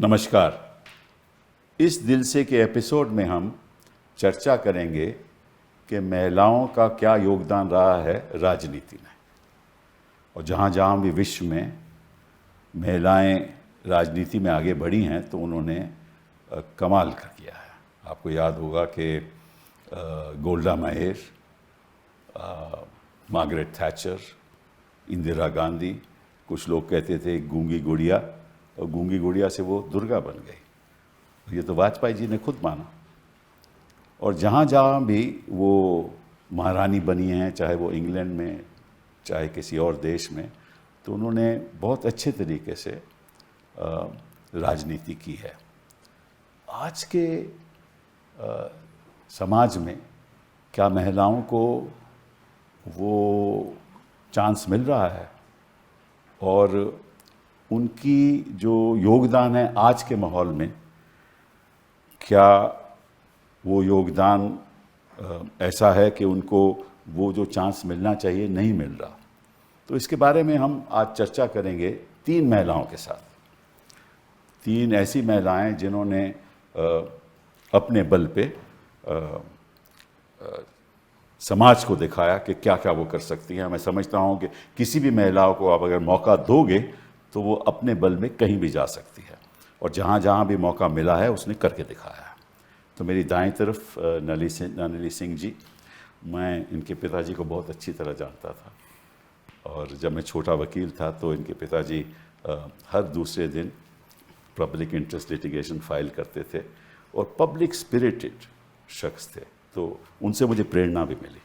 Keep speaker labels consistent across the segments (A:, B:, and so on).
A: नमस्कार। इस दिल से के एपिसोड में हम चर्चा करेंगे कि महिलाओं का क्या योगदान रहा है राजनीति में, और जहाँ जहाँ भी विश्व में महिलाएं राजनीति में आगे बढ़ी हैं तो उन्होंने कमाल कर किया है। आपको याद होगा कि Golda Meir, Margaret Thatcher, Indira Gandhi, कुछ लोग कहते थे गूंगी गुड़िया, और गूंगी गुड़िया से वो दुर्गा बन गई। ये तो वाजपेयी जी ने खुद माना। और जहाँ जहाँ भी वो महारानी बनी हैं, चाहे वो इंग्लैंड में चाहे किसी और देश में, तो उन्होंने बहुत अच्छे तरीके से राजनीति की है। आज के समाज में क्या महिलाओं को वो चांस मिल रहा है, और उनकी जो योगदान है आज के माहौल में, क्या वो योगदान ऐसा है कि उनको वो जो चांस मिलना चाहिए नहीं मिल रहा? तो इसके बारे में हम आज चर्चा करेंगे 3 महिलाओं के साथ। 3 ऐसी महिलाएं जिन्होंने अपने बल पे समाज को दिखाया कि क्या क्या वो कर सकती हैं। मैं समझता हूँ कि किसी भी महिलाओं को आप अगर मौका दोगे तो वो अपने बल में कहीं भी जा सकती है, और जहाँ जहाँ भी मौका मिला है उसने करके दिखाया है। तो मेरी दाईं तरफ नलिनी सिंह जी, मैं इनके पिताजी को बहुत अच्छी तरह जानता था, और जब मैं छोटा वकील था तो इनके पिताजी हर दूसरे दिन पब्लिक इंटरेस्ट लिटिगेशन फाइल करते थे, और पब्लिक स्पिरिटेड शख्स थे। तो उनसे मुझे प्रेरणा भी मिली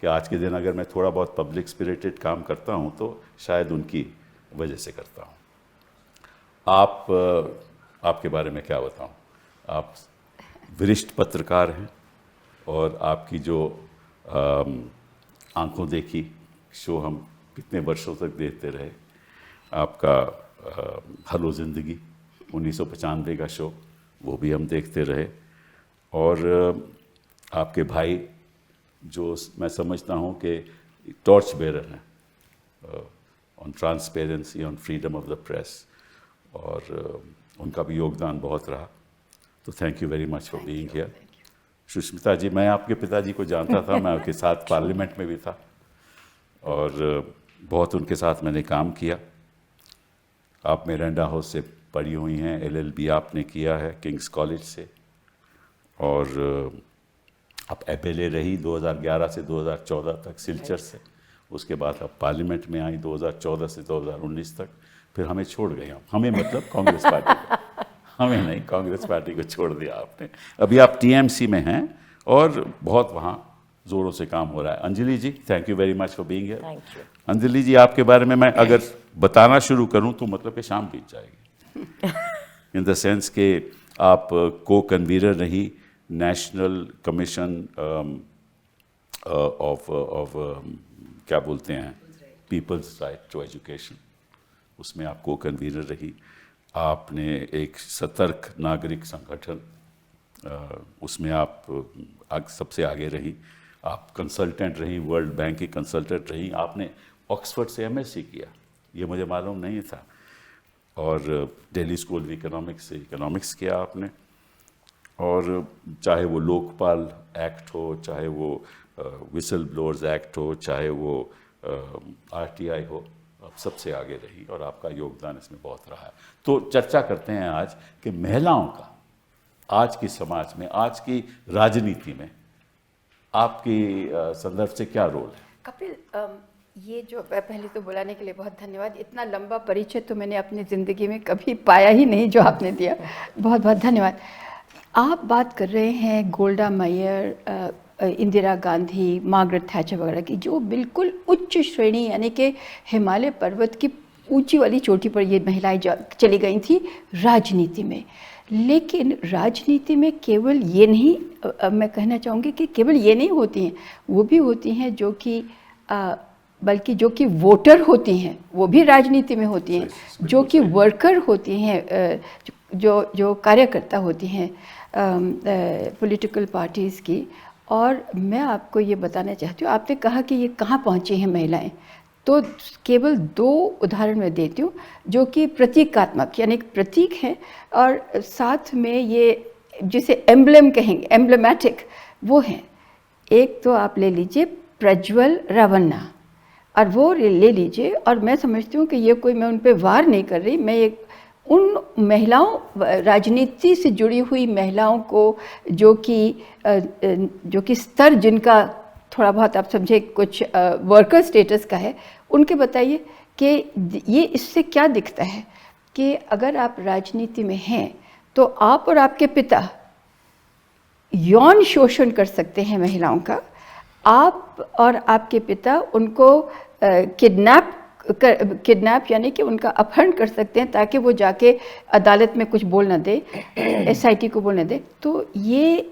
A: कि आज के दिन अगर मैं थोड़ा बहुत पब्लिक स्पिरिटेड काम करता हूँ तो शायद उनकी वजह से करता हूँ। आपके बारे में क्या बताऊँ? आप वरिष्ठ पत्रकार हैं, और आपकी जो आंखों देखी शो हम कितने वर्षों तक देखते रहे, आपका हेलो ज़िंदगी 1995 का शो, वो भी हम देखते रहे। और आपके भाई जो मैं समझता हूँ कि टॉर्च बेरर हैं on transparency, on freedom of the press, और उनका भी योगदान बहुत रहा। तो thank you very much for being here. Sushmita ji, मैं आपके पिताजी को जानता था, मैं आपके साथ पार्लियामेंट में भी था, और बहुत उनके साथ मैंने काम किया। आप मिरांडा हाउस से पढ़ी हुई हैं, LLB आपने किया है किंग्स कॉलेज से, और आप FLA रही 2011 से 2014 तक सिलचर से। उसके बाद आप पार्लियामेंट में आई 2014 से 2019 तक, फिर हमें छोड़ गए। हमें मतलब कांग्रेस पार्टी को, हमें नहीं, कांग्रेस पार्टी को छोड़ दिया आपने। अभी आप TMC में हैं और बहुत वहाँ ज़ोरों से काम हो रहा है। Anjali ji, thank you very much for being here.
B: Thank you.
A: Anjali ji, आपके बारे में मैं अगर बताना शुरू करूँ तो मतलब कि शाम बीत जाएगी। इन द सेंस कि आप को कन्वीनर रही नेशनल कमीशन ऑफ क्या बोलते हैं, पीपल्स राइट टू एजुकेशन, उसमें आप को कन्वीनर रही। आपने एक सतर्क नागरिक संगठन, उसमें आप सबसे आगे रही। आप कंसल्टेंट रही, वर्ल्ड बैंक की कंसल्टेंट रही। आपने ऑक्सफोर्ड से MSc किया, ये मुझे मालूम नहीं था, और दिल्ली स्कूल ऑफ इकोनॉमिक्स से इकोनॉमिक्स किया आपने। और चाहे वो लोकपाल एक्ट हो, चाहे वो विसल ब्लोअर्स एक्ट हो, चाहे वो RTI हो, आप सबसे आगे रही, और आपका योगदान इसमें बहुत रहा है। तो चर्चा करते हैं आज कि महिलाओं का आज की समाज में, आज की राजनीति में आपकी संदर्भ से क्या रोल है?
B: कपिल, ये जो पहले तो बुलाने के लिए बहुत धन्यवाद। इतना लंबा परिचय तो मैंने अपनी ज़िंदगी में कभी पाया ही नहीं जो आपने दिया, बहुत बहुत धन्यवाद। आप बात कर रहे हैं Golda Meir, Indira Gandhi, Margaret Thatcher वगैरह की, जो बिल्कुल उच्च श्रेणी यानी कि हिमालय पर्वत की ऊंची वाली चोटी पर ये महिलाएं चली गई थी राजनीति में। लेकिन राजनीति में केवल ये नहीं, मैं कहना चाहूँगी कि केवल ये नहीं होती हैं, वो भी होती हैं जो कि बल्कि जो कि वोटर होती हैं वो भी राजनीति में होती हैं, जो कि वर्कर होती हैं, जो कार्यकर्ता होती हैं पॉलिटिकल पार्टीज़ की। और मैं आपको ये बताना चाहती हूँ, आपने कहा कि ये कहाँ पहुँची हैं महिलाएं, तो केवल 2 उदाहरण मैं देती हूँ जो कि प्रतीकात्मक यानी प्रतीक हैं और साथ में ये जिसे एम्ब्लेम कहेंगे, एम्ब्लेमेटिक, वो हैं। एक तो आप ले लीजिए प्रज्वल रावन्ना, और वो ले लीजिए, और मैं समझती हूँ कि ये कोई, मैं उन पर वार नहीं कर रही, मैं एक उन महिलाओं, राजनीति से जुड़ी हुई महिलाओं को जो कि स्तर जिनका थोड़ा बहुत आप समझे कुछ वर्कर स्टेटस का है, उनके बताइए कि ये इससे क्या दिखता है कि अगर आप राजनीति में हैं तो आप और आपके पिता यौन शोषण कर सकते हैं महिलाओं का, आप और आपके पिता उनको किडनैप यानी कि उनका अपहरण कर सकते हैं ताकि वो जाके अदालत में कुछ बोल ना दे, एसआईटी को बोल ना दे। तो ये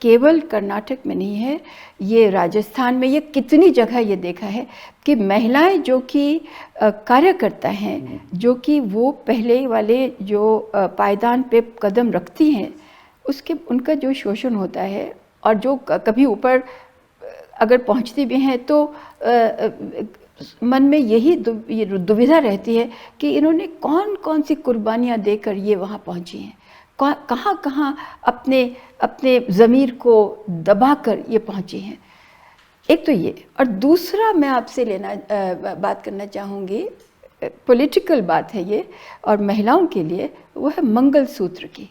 B: केवल कर्नाटक में नहीं है, ये राजस्थान में, ये कितनी जगह ये देखा है कि महिलाएं जो कि कार्यकर्ता हैं, जो कि वो पहले वाले जो पायदान पे कदम रखती हैं, उनका जो शोषण होता है, और जो कभी ऊपर अगर पहुंचती भी हैं तो मन में ये दुविधा रहती है कि इन्होंने कौन कौन सी कुर्बानियाँ देकर ये वहाँ पहुँची हैं, कहाँ कहाँ अपने ज़मीर को दबाकर ये पहुँची हैं। एक तो ये, और दूसरा मैं आपसे बात करना चाहूँगी, पॉलिटिकल बात है ये और महिलाओं के लिए, वो है मंगलसूत्र की।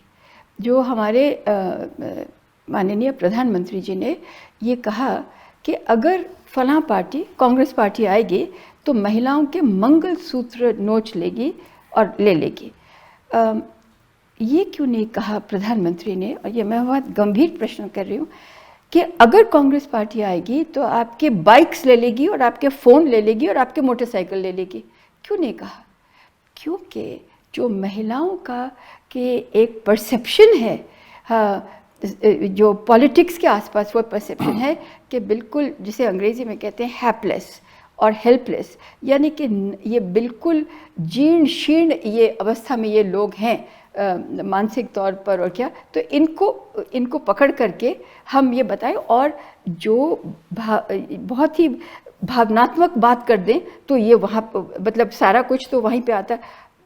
B: जो हमारे माननीय प्रधानमंत्री जी ने ये कहा कि अगर फलां पार्टी, कांग्रेस पार्टी आएगी तो महिलाओं के मंगलसूत्र नोच लेगी और ले लेगी। ये क्यों नहीं कहा प्रधानमंत्री ने, और ये मैं बहुत गंभीर प्रश्न कर रही हूँ, कि अगर कांग्रेस पार्टी आएगी तो आपके बाइक्स ले लेगी और आपके फ़ोन ले लेगी और आपके मोटरसाइकिल ले लेगी? क्यों नहीं कहा? क्योंकि जो महिलाओं का कि एक परसेप्शन है, हाँ, जो पॉलिटिक्स के आसपास वो परसेप्शन है कि बिल्कुल, जिसे अंग्रेज़ी में कहते हैं हैपलेस और हेल्पलेस, यानी कि ये बिल्कुल जीर्ण शीर्ण ये अवस्था में ये लोग हैं मानसिक तौर पर, और क्या, तो इनको पकड़ करके हम ये बताएं, और जो बहुत ही भावनात्मक बात कर दें तो ये वहाँ, मतलब सारा कुछ तो वहीं पे आता है,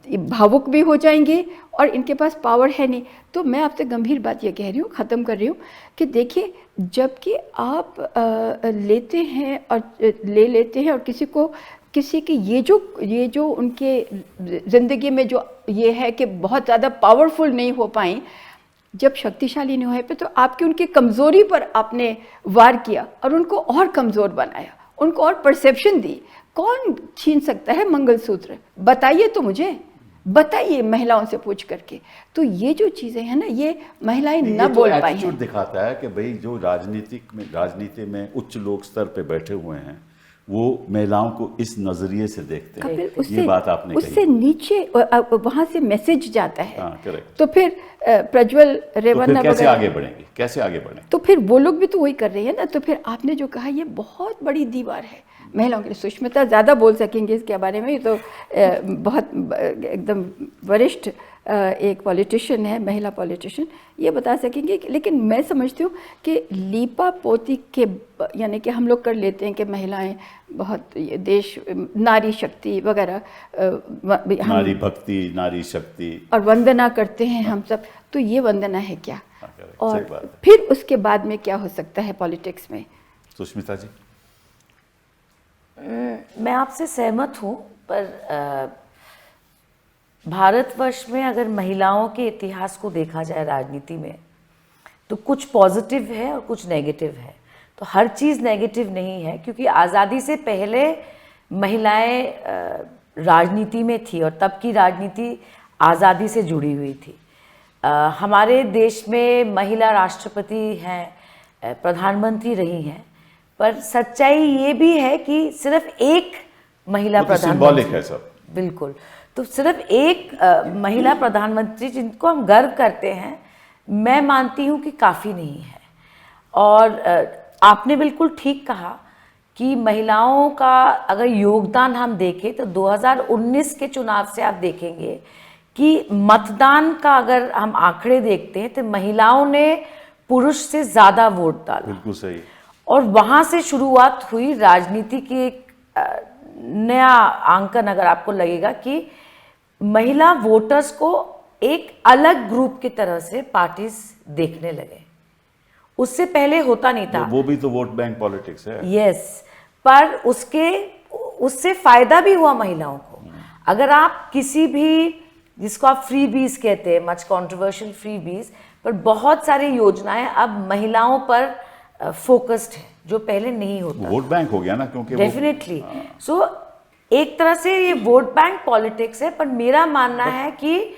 B: भावुक भी हो जाएंगे और इनके पास पावर है नहीं। तो मैं आपसे गंभीर बात ये कह रही हूँ, ख़त्म कर रही हूँ, कि देखिए, जबकि आप लेते हैं और ले लेते हैं, और किसी की ये जो उनके ज़िंदगी में जो ये है कि बहुत ज़्यादा पावरफुल नहीं हो पाई, जब शक्तिशाली नहीं हो पे, तो आपकी उनकी कमज़ोरी पर आपने वार किया और उनको और कमज़ोर बनाया, उनको और परसेप्शन दी। कौन छीन सकता है मंगलसूत्र? बताइए तो मुझे, बताइए महिलाओं से पूछ करके। तो ये जो चीज़ें हैं ना, ये महिलाएं न बोल पाई हैं।
A: दिखाता है कि भाई जो राजनीति में उच्च लोग स्तर पे बैठे हुए हैं, वो महिलाओं को इस नजरिए से देखते हैं। ये बात आपने कही। उससे
B: नीचे वहाँ से मैसेज जाता है।
A: हाँ, करेक्ट।
B: तो फिर प्रज्वल रेवन्ना
A: कैसे आगे बढ़ेंगे, कैसे आगे बढ़ें?
B: तो फिर वो लोग भी तो वही कर रहे हैं ना। तो फिर आपने जो कहा, ये बहुत बड़ी दीवार है महिलाओं के लिए। सुष्मिता ज़्यादा बोल सकेंगे इसके बारे में, तो बहुत एकदम वरिष्ठ एक पॉलिटिशियन है, महिला पॉलिटिशियन, ये बता सकेंगे। लेकिन मैं समझती हूँ कि लीपा पोती के, यानी कि हम लोग कर लेते हैं कि महिलाएं बहुत देश, नारी शक्ति वगैरह,
A: नारी भक्ति, नारी शक्ति,
B: और वंदना करते हैं हम सब। तो ये वंदना है क्या?
A: और
B: फिर उसके बाद में क्या हो सकता है पॉलिटिक्स में?
A: सुष्मिता जी।
C: मैं आपसे सहमत हूँ, पर भारतवर्ष में अगर महिलाओं के इतिहास को देखा जाए राजनीति में, तो कुछ पॉजिटिव है और कुछ नेगेटिव है। तो हर चीज़ नेगेटिव नहीं है, क्योंकि आज़ादी से पहले महिलाएं राजनीति में थी और तब की राजनीति आज़ादी से जुड़ी हुई थी। हमारे देश में महिला राष्ट्रपति हैं, प्रधानमंत्री रही हैं, पर सच्चाई ये भी है कि सिर्फ एक महिला प्रधानमंत्री
A: है सब।
C: बिल्कुल। तो सिर्फ एक महिला प्रधानमंत्री जिनको हम गर्व करते हैं, मैं मानती हूँ कि काफ़ी नहीं है। और आपने बिल्कुल ठीक कहा कि महिलाओं का अगर योगदान हम देखें तो 2019 के चुनाव से आप देखेंगे कि मतदान का अगर हम आंकड़े देखते हैं तो महिलाओं ने पुरुष से ज़्यादा वोट डाला।
A: बिल्कुल सही।
C: और वहाँ से शुरुआत हुई राजनीति की एक नया आंकन अगर आपको लगेगा कि महिला वोटर्स को एक अलग ग्रुप की तरह से पार्टीज देखने लगे। उससे पहले होता नहीं था।
A: वो भी तो वोट बैंक पॉलिटिक्स है।
C: यस, पर उससे फायदा भी हुआ महिलाओं को। अगर आप किसी भी, जिसको आप फ्री बीज कहते हैं, मच कंट्रोवर्शियल फ्री बीज, पर बहुत सारी योजनाएं अब महिलाओं पर फोकस्ड है, जो पहले नहीं होता।
A: वोट बैंक हो गया ना, क्योंकि
C: डेफिनेटली। सो एक तरह से ये वोट बैंक पॉलिटिक्स है, पर मेरा मानना है कि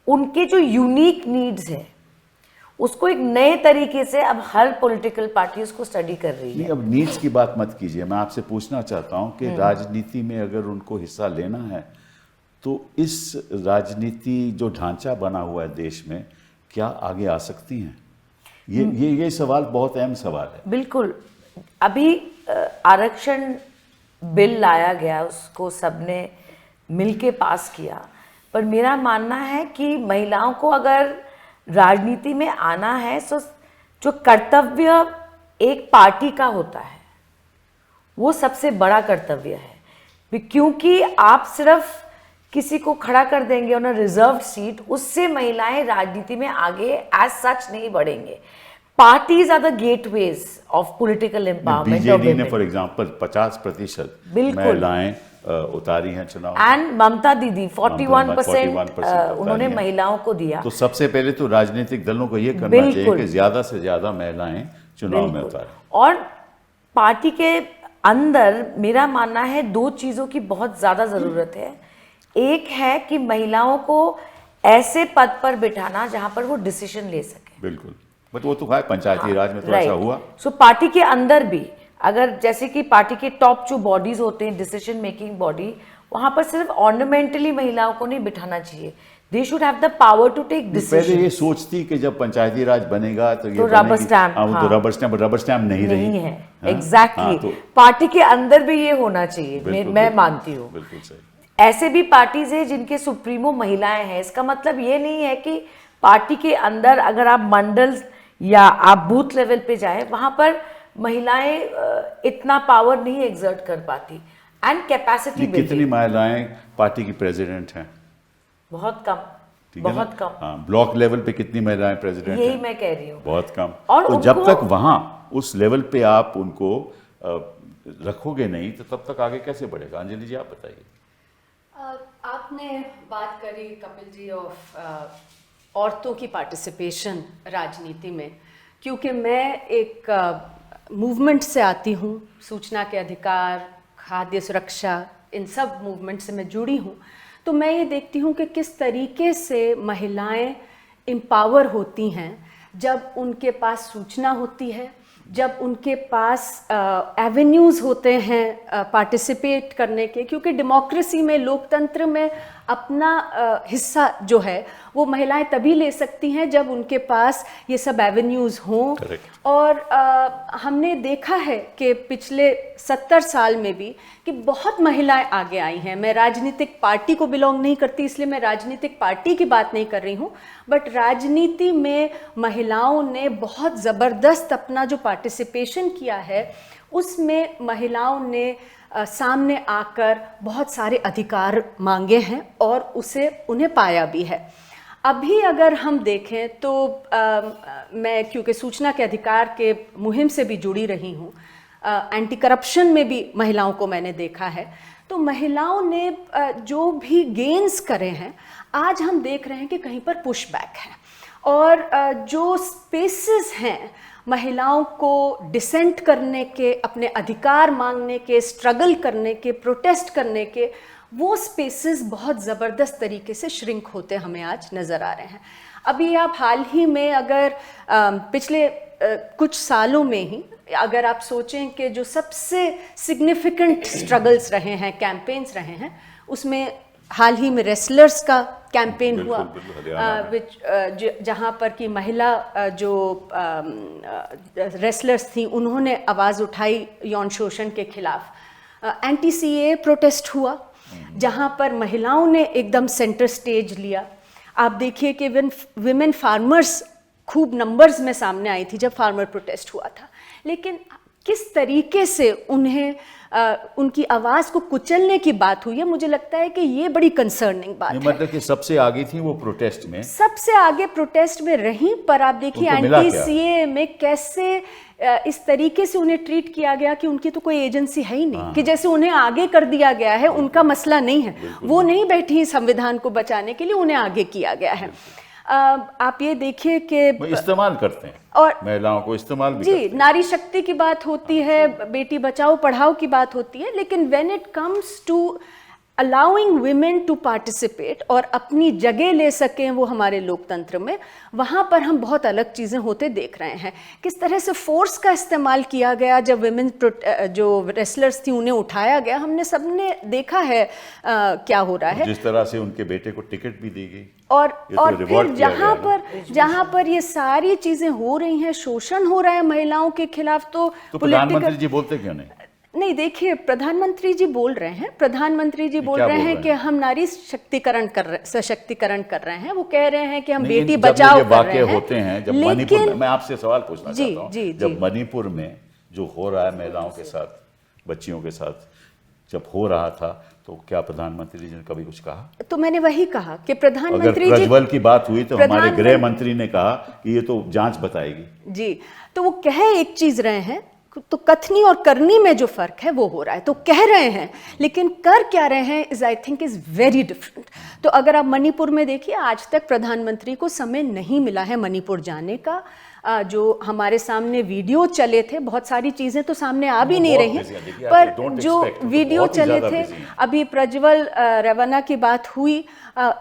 C: उनके जो यूनिक नीड्स है उसको एक नए तरीके से अब हर पॉलिटिकल पार्टी उसको स्टडी कर रही है।
A: नहीं, अब नीड्स की बात मत कीजिए। मैं आपसे पूछना चाहता हूं कि राजनीति में अगर उनको हिस्सा लेना है तो इस राजनीति जो ढांचा बना हुआ है देश में, क्या आगे आ सकती हैं? ये सवाल बहुत अहम सवाल है।
C: बिल्कुल। अभी आरक्षण बिल लाया गया, उसको सबने मिलके पास किया, पर मेरा मानना है कि महिलाओं को अगर राजनीति में आना है तो जो कर्तव्य एक पार्टी का होता है वो सबसे बड़ा कर्तव्य है, क्योंकि आप सिर्फ किसी को खड़ा कर देंगे ऑन अ रिजर्व सीट, उससे महिलाएं राजनीति में आगे एज सच नहीं बढ़ेंगे। Parties are the gateways of political empowerment.
A: BJD ने फॉर एग्जांपल 50% महिलाएं उतारी हैं चुनाव,
C: एंड ममता दीदी 41% उन्होंने महिलाओं को दिया।
A: तो सबसे पहले तो राजनीतिक दलों को ये करना चाहिए कि ज्यादा से ज्यादा महिलाएं चुनाव में उतारें।
C: और पार्टी के अंदर मेरा मानना है दो चीजों की बहुत ज्यादा जरूरत है। एक है कि महिलाओं को ऐसे पद पर बिठाना जहां पर वो डिसीजन ले सके।
A: बिल्कुल, बट वो तो है पंचायती राज में तो ऐसा हुआ।
C: सो पार्टी के अंदर भी अगर जैसे कि पार्टी के टॉप जो बॉडीज होते हैं, डिसीजन मेकिंग बॉडी, वहां पर सिर्फ ऑर्नामेंटली महिलाओं को नहीं बिठाना चाहिए। They should have the power to take decision.
A: पहले ये सोचती कि जब पंचायती राज बनेगा तो ये
C: तो रबर स्टैम्प,
A: तो रबर स्टैम्प नहीं रही
C: है। एग्जैक्टली, पार्टी के अंदर भी ये होना चाहिए, मैं मानती हूँ।
A: बिल्कुल सही।
C: ऐसे भी पार्टीज है जिनके सुप्रीमो महिलाएं हैं। इसका मतलब ये नहीं है कि पार्टी के अंदर अगर आप मंडल या आप बूथ लेवल पे जाए, वहां पर महिलाएं इतना पावर नहीं एग्जर्ट कर पाती। एंड कैपेसिटी
A: कितनी महिलाएं पार्टी की प्रेसिडेंट हैं?
C: बहुत कम, बहुत कम।
A: हाँ, ब्लॉक लेवल पे कितनी महिलाएं प्रेसिडेंट हैं?
C: यही मैं कह रही हूँ,
A: बहुत कम।
C: और
A: तो जब तक वहां उस लेवल पे आप उनको रखोगे नहीं तो तब तक आगे कैसे बढ़ेगा? अंजलि जी, आप बताइए।
B: आपने बात करी कपिल जी ऑफ औरतों की पार्टिसिपेशन राजनीति में, क्योंकि मैं एक मूवमेंट से आती हूँ, सूचना के अधिकार, खाद्य सुरक्षा, इन सब मूवमेंट से मैं जुड़ी हूँ। तो मैं ये देखती हूँ कि किस तरीके से महिलाएं एम्पावर होती हैं जब उनके पास सूचना होती है, जब उनके पास एवेन्यूज़ होते हैं पार्टिसिपेट करने के। क्योंकि डेमोक्रेसी में, लोकतंत्र में अपना हिस्सा जो है वो महिलाएं तभी ले सकती हैं जब उनके पास ये सब एवेन्यूज़ हों। और हमने देखा है कि पिछले 70 साल में भी कि बहुत महिलाएं आगे आई हैं। मैं राजनीतिक पार्टी को बिलोंग नहीं करती, इसलिए मैं राजनीतिक पार्टी की बात नहीं कर रही हूँ, बट राजनीति में महिलाओं ने बहुत ज़बरदस्त अपना जो पार्टिसिपेशन किया है, उसमें महिलाओं ने सामने आकर बहुत सारे अधिकार मांगे हैं और उन्हें पाया भी है। अभी अगर हम देखें तो मैं क्योंकि सूचना के अधिकार के मुहिम से भी जुड़ी रही हूँ, एंटी करप्शन में भी महिलाओं को मैंने देखा है, तो महिलाओं ने जो भी गेन्स करे हैं, आज हम देख रहे हैं कि कहीं पर पुश बैक है। और जो स्पेसेस हैं महिलाओं को डिसेंट करने के, अपने अधिकार मांगने के, स्ट्रगल करने के, प्रोटेस्ट करने के, वो स्पेसेस बहुत ज़बरदस्त तरीके से श्रिंक होते हमें आज नज़र आ रहे हैं। अभी आप हाल ही में अगर पिछले कुछ सालों में ही अगर आप सोचें कि जो सबसे सिग्निफिकेंट स्ट्रगल्स रहे हैं, कैंपेन्स रहे हैं, उसमें हाल ही में रेसलर्स का कैंपेन हुआ, जहाँ पर कि महिला जो रेसलर्स थी उन्होंने आवाज़ उठाई यौन शोषण के खिलाफ। एंटी CAA प्रोटेस्ट हुआ जहाँ पर महिलाओं ने एकदम सेंटर स्टेज लिया। आप देखिए कि विमेन फार्मर्स खूब नंबर्स में सामने आई थी जब फार्मर प्रोटेस्ट हुआ था, लेकिन किस तरीके से उन्हें
D: उनकी आवाज़ को कुचलने की बात हुई है, मुझे लगता है कि ये बड़ी कंसर्निंग बात है।
A: मतलब कि सबसे आगे थी वो प्रोटेस्ट में,
D: सबसे आगे प्रोटेस्ट में रही, पर आप देखिए
A: उनको मिला
D: एंटी
A: क्या?
D: सीए में कैसे इस तरीके से उन्हें ट्रीट किया गया कि उनकी तो कोई एजेंसी है ही नहीं, कि जैसे उन्हें आगे कर दिया गया है, उनका मसला नहीं है, वो नहीं बैठी संविधान को बचाने के लिए, उन्हें आगे किया गया है। आप ये देखिए कि
A: वो इस्तेमाल करते हैं
D: और
A: महिलाओं को, इस्तेमाल भी
D: जी
A: करते हैं।
D: नारी शक्ति की बात होती है, बेटी बचाओ पढ़ाओ की बात होती है, लेकिन when it comes to allowing women to participate और अपनी जगह ले सकें वो हमारे लोकतंत्र में, वहाँ पर हम बहुत अलग चीज़ें होते देख रहे हैं। किस तरह से फोर्स का इस्तेमाल किया गया, जब विमेन जो रेसलर्स थी उन्हें उठाया गया, हमने सबने देखा है क्या हो रहा है।
A: जिस तरह से उनके बेटे को टिकट भी दी गई,
D: और
A: ये तो
D: और
A: रिवॉर्ड
D: फिर
A: किया गया ना।
D: जहाँ पर ये सारी चीज़ें हो रही हैं, शोषण हो रहा है महिलाओं के खिलाफ, तो
A: प्रधानमंत्री जी बोलते क्यों नहीं?
D: नहीं, देखिए प्रधानमंत्री जी बोल रहे हैं, प्रधानमंत्री जी बोल
A: क्या
D: रहे
A: बोल
D: हैं
A: रहे
D: कि हम नारी सशक्तिकरण कर रहे हैं। वो कह रहे हैं कि हम
A: नहीं,
D: बेटी
A: जब
D: बचाओ
A: ये
D: कर रहे
A: वाकये
D: हैं।
A: होते हैं, जब मणिपुर में, मैं आपसे सवाल पूछना
D: जी,
A: चाहता हूँ,
D: जी,
A: जब
D: जी।
A: मणिपुर में जो हो रहा है महिलाओं के साथ, बच्चियों के साथ, जब हो रहा था, तो क्या प्रधानमंत्री जी ने कभी कुछ कहा?
D: तो मैंने वही कहा कि
A: अगर
D: प्रधानमंत्री जी,
A: प्रज्वल की बात हुई तो हमारे
D: प्रधानमंत्री-
A: गृह मंत्री ने कहा कि ये तो जांच बताएगी।
D: जी, तो वो कह एक चीज रहे हैं, तो कथनी और करनी में जो फर्क है वो हो रहा है। तो कह रहे हैं, लेकिन कर क्या रहे हैं is I think is very different. तो अगर आप मणिपुर में देखिए, आज तक प्रधानमंत्री को समय नहीं मिला है मणिपुर जाने का। जो हमारे सामने वीडियो चले थे, बहुत सारी चीजें तो सामने आ भी नहीं रही हैं, पर जो वीडियो चले थे, अभी प्रज्वल रेवन्ना की बात हुई,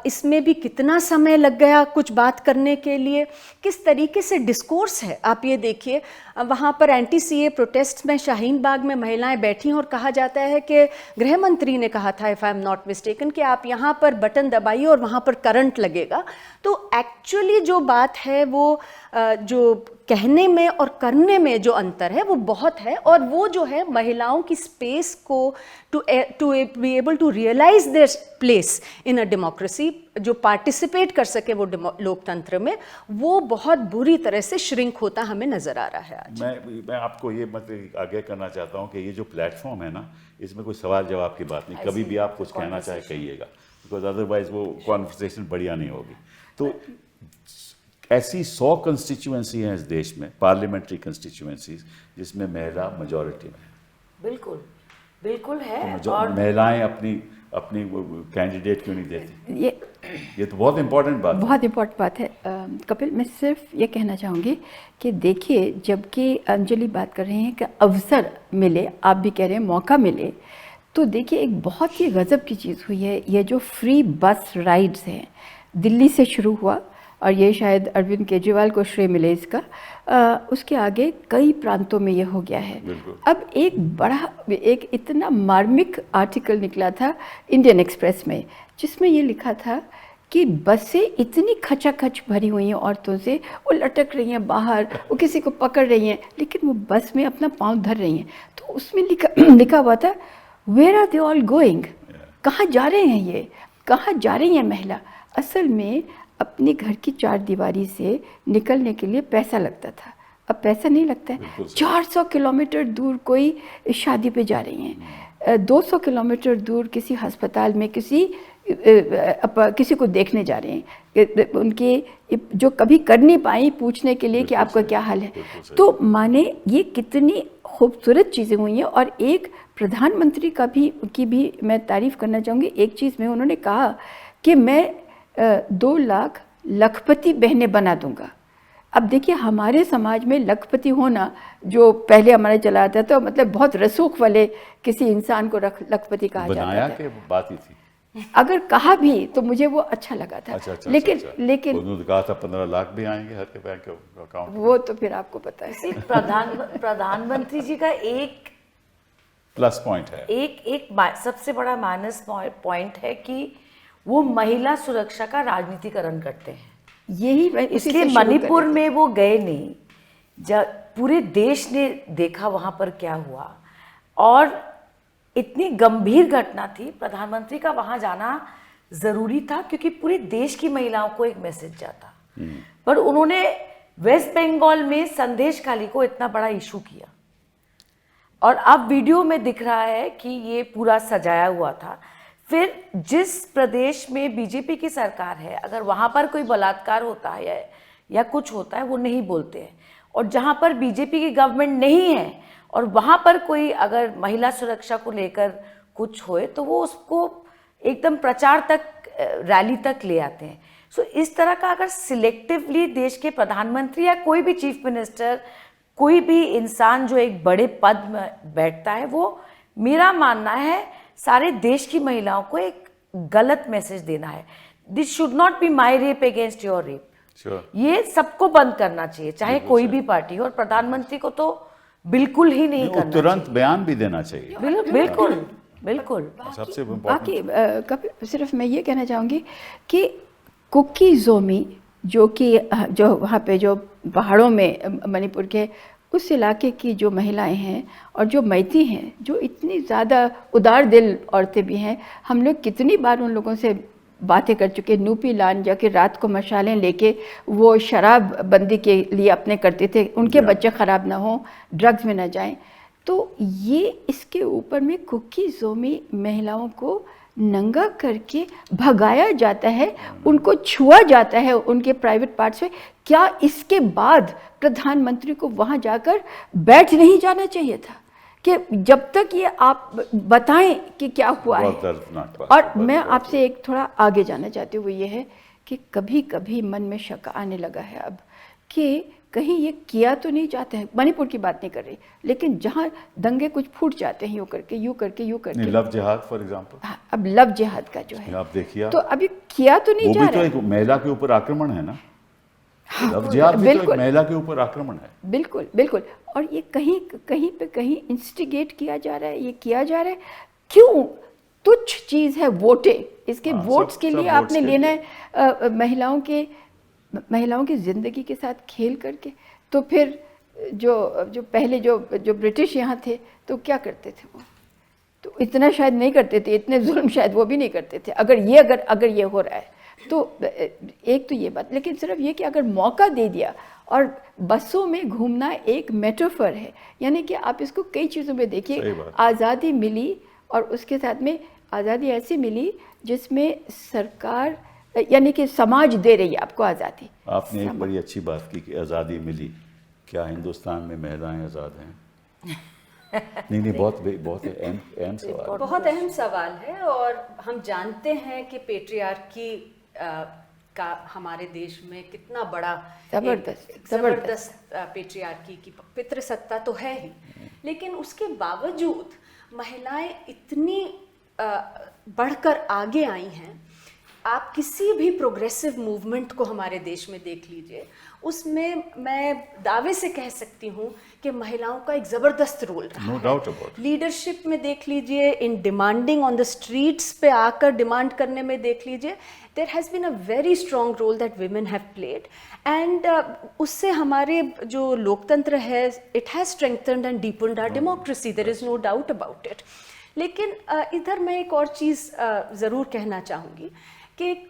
D: इसमें भी कितना समय लग गया कुछ बात करने के लिए। किस तरीके से डिस्कोर्स है, आप ये देखिए। वहाँ पर एंटी सीए प्रोटेस्ट में शाहीन बाग में महिलाएं बैठी और कहा जाता है कि गृह मंत्री ने कहा था, if I am not mistaken, कि आप यहाँ पर बटन दबाइए और वहाँ पर करंट लगेगा। तो एक्चुअली जो बात है वो जो कहने में और करने में जो अंतर है वो बहुत है, और वो जो है महिलाओं की स्पेस को to be able to realise their place in a democracy, जो पार्टिसिपेट कर सके वो लोकतंत्र में, वो बहुत बुरी तरह से श्रिंक होता हमें नजर आ रहा है आज।
A: मैं आपको ये मतलब आगे करना चाहता हूँ कि ये जो प्लेटफॉर्म है ना, इसमें कोई सवाल जवाब की बात नहीं, कभी भी आप कुछ कहना चाहे कहिएगा, बिकॉज अदरवाइज वो कॉन्वर्सेशन बढ़िया नहीं होगी। तो ऐसी 100 कंस्टिट्यूएंसी हैं इस देश में, पार्लियामेंट्री कंस्टिट्यूएंसीज, जिसमें महिला मेजॉरिटी में है।
C: बिल्कुल बिल्कुल है।
A: तो
C: और
A: महिलाएं अपनी कैंडिडेट क्यों नहीं देती?
B: ये
A: तो बहुत इंपॉर्टेंट बात है।
B: बहुत इम्पोर्टेंट बात है। कपिल, मैं सिर्फ ये कहना चाहूँगी कि देखिए, जबकि अंजलि बात कर रही हैं कि अवसर मिले, आप भी कह रहे हैं मौका मिले, तो देखिए एक बहुत ही गज़ब की चीज़ हुई है। ये जो फ्री बस राइड्स हैं, दिल्ली से शुरू हुआ, और ये शायद अरविंद केजरीवाल को श्रेय मिले इसका। उसके आगे कई प्रांतों में ये हो गया है। अब एक इतना मार्मिक आर्टिकल निकला था इंडियन एक्सप्रेस में, जिसमें ये लिखा था कि बसें इतनी खचाखच भरी हुई हैं औरतों से, वो लटक रही हैं बाहर, वो किसी को पकड़ रही हैं, लेकिन वो बस में अपना पाँव धर रही हैं। तो उसमें लिखा हुआ था, where are they all going? कहाँ जा रहे हैं ये, कहाँ जा रही हैं महिला? असल में अपने घर की चार दीवारी से निकलने के लिए पैसा लगता था, अब पैसा नहीं लगता है। 400 किलोमीटर दूर कोई शादी पे जा रही हैं, 200 किलोमीटर दूर किसी अस्पताल में किसी को देखने जा रहे हैं, उनके जो कभी कर नहीं पाई पूछने के लिए कि आपका क्या हाल है। तो माने ये कितनी खूबसूरत चीज़ें हुई हैं। और एक प्रधानमंत्री की भी मैं तारीफ़ करना चाहूँगी। एक चीज़ में उन्होंने कहा कि मैं 2 लाख लखपति बहनें बना दूंगा। अब देखिए, हमारे समाज में लखपति होना जो पहले हमारे चला आता था, मतलब बहुत रसूख वाले किसी इंसान को लखपति कहा जाता था।
A: बनाया कि बात ही थी?
B: अगर कहा भी तो मुझे वो अच्छा लगा था। लेकिन
A: उन्होंने कहा था 15 लाख भी आएंगे हर के बैंक अकाउंट।
B: वो तो फिर आपको पता है।
C: प्रधानमंत्री जी का एक
A: प्लस पॉइंट है,
C: एक सबसे बड़ा माइनस पॉइंट है कि वो महिला सुरक्षा का राजनीतिकरण करते हैं।
B: यही
C: इसलिए मणिपुर में वो गए नहीं, जब पूरे देश ने देखा वहाँ पर क्या हुआ, और इतनी गंभीर घटना थी, प्रधानमंत्री का वहाँ जाना ज़रूरी था क्योंकि पूरे देश की महिलाओं को एक मैसेज जाता। पर उन्होंने वेस्ट बंगाल में संदेशखाली को इतना बड़ा इशू किया। और अब वीडियो में दिख रहा है कि ये पूरा सजाया हुआ था। फिर जिस प्रदेश में बीजेपी की सरकार है, अगर वहाँ पर कोई बलात्कार होता है या कुछ होता है, वो नहीं बोलते हैं। और जहाँ पर बीजेपी की गवर्नमेंट नहीं है और वहाँ पर कोई अगर महिला सुरक्षा को लेकर कुछ होए तो वो उसको एकदम प्रचार तक, रैली तक ले आते हैं। सो इस तरह का अगर सिलेक्टिवली देश के प्रधानमंत्री या कोई भी चीफ मिनिस्टर, कोई भी इंसान जो एक बड़े पद में बैठता है, वो मेरा मानना है सारे देश की महिलाओं को एक गलत मैसेज देना है। This should not be my rape against your rape. ये सबको बंद करना चाहिए, चाहे कोई भी पार्टी हो, और प्रधानमंत्री को तो बिल्कुल ही नहीं करना चाहिए।
A: तुरंत बयान भी देना चाहिए।
C: बिल्कुल बिल्कुल।
A: सबसे
B: बाकी कभी सिर्फ मैं ये कहना चाहूँगी कि कुकी जोमी जो वहाँ पे जो पहाड़ों में मणिपुर के उस इलाके की जो महिलाएं हैं और जो मैती हैं, जो इतनी ज़्यादा उदार दिल औरतें भी हैं, हम लोग कितनी बार उन लोगों से बातें कर चुके। नूपी लान जाके रात को मशालें लेके वो शराब बंदी के लिए अपने करते थे, उनके बच्चे ख़राब ना हों, ड्रग्स में ना जाएं। तो ये इसके ऊपर में कुकी जोमी महिलाओं को नंगा करके भगाया जाता है, उनको छुआ जाता है उनके प्राइवेट पार्ट्स में। क्या इसके बाद प्रधानमंत्री को वहाँ जाकर बैठ नहीं जाना चाहिए था कि जब तक ये आप बताएं कि क्या हुआ है? और मैं आपसे एक थोड़ा आगे जाना चाहती हूँ, वो ये है कि कभी कभी मन में शक आने लगा है अब कि कहीं ये किया तो नहीं जाते हैं। मणिपुर की बात नहीं कर रही, लेकिन जहाँ दंगे कुछ फूट जाते हैं यूँ करके यूँ करके यूँ करके,
A: लव जिहाद फॉर एग्जांपल।
B: हाँ, अब लव जिहाद का जो है
A: आप देखिए,
B: तो अभी किया तो नहीं जा रहा है।
A: वो भी तो एक महिला के ऊपर आक्रमण है ना। लव जिहाद भी तो एक महिला के ऊपर आक्रमण है।
B: बिल्कुल बिल्कुल। और ये कहीं कहीं पे कहीं इंस्टिगेट किया जा रहा है, ये किया जा रहा है। क्यों? तुच्छ चीज़ है वोटें, इसके वोट्स के लिए आपने लेना है महिलाओं की ज़िंदगी के साथ खेल करके। तो फिर जो पहले जो ब्रिटिश यहाँ थे तो क्या करते थे वो? तो इतना शायद नहीं करते थे, इतने जुल्म शायद वो भी नहीं करते थे। अगर ये हो रहा है तो एक तो ये बात। लेकिन सिर्फ ये कि अगर मौका दे दिया, और बसों में घूमना एक मेटाफर है, यानी कि आप इसको कई चीज़ों में देखिए। आज़ादी मिली और उसके साथ में आज़ादी ऐसी मिली जिसमें सरकार यानी कि समाज दे रही है आपको आज़ादी।
A: आपने एक बड़ी अच्छी बात की कि आज़ादी मिली। क्या हिंदुस्तान में महिलाएं आज़ाद हैं? नहीं, बहुत अहम सवाल,
D: बहुत अहम सवाल है। और हम जानते हैं कि पेट्रियार्की का हमारे देश में कितना बड़ा जबरदस्त पेट्रियार्की की पितृसत्ता तो है ही, लेकिन उसके बावजूद महिलाएं इतनी बढ़कर आगे आई हैं। आप किसी भी प्रोग्रेसिव मूवमेंट को हमारे देश में देख लीजिए, उसमें मैं दावे से कह सकती हूँ कि महिलाओं का एक ज़बरदस्त रोल रहा है।
A: No doubt about it.
D: Leadership में देख लीजिए, in demanding on the streets पे आकर डिमांड करने में देख लीजिए, there has been a very strong role that women have played. And उससे हमारे जो लोकतंत्र है, it has strengthened and deepened our democracy, there is no doubt about it. लेकिन इधर मैं एक और चीज़ ज़रूर कहना चाहूँगी कि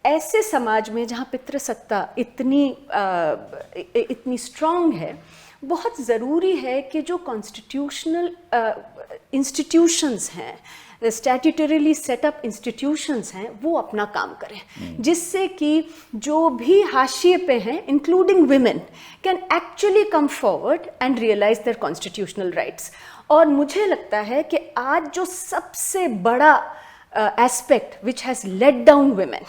D: ऐसे समाज में जहाँ पितृसत्ता इतनी स्ट्रॉन्ग है, बहुत ज़रूरी है कि जो कॉन्स्टिट्यूशनल इंस्टीट्यूशंस हैं, स्टैट्यूटरीली सेटअप इंस्टीट्यूशंस हैं, वो अपना काम करें, जिससे कि जो भी हाशिए पे हैं, including women, can actually come forward and realise their constitutional rights. और मुझे लगता है कि आज जो सबसे बड़ा aspect which has let down women,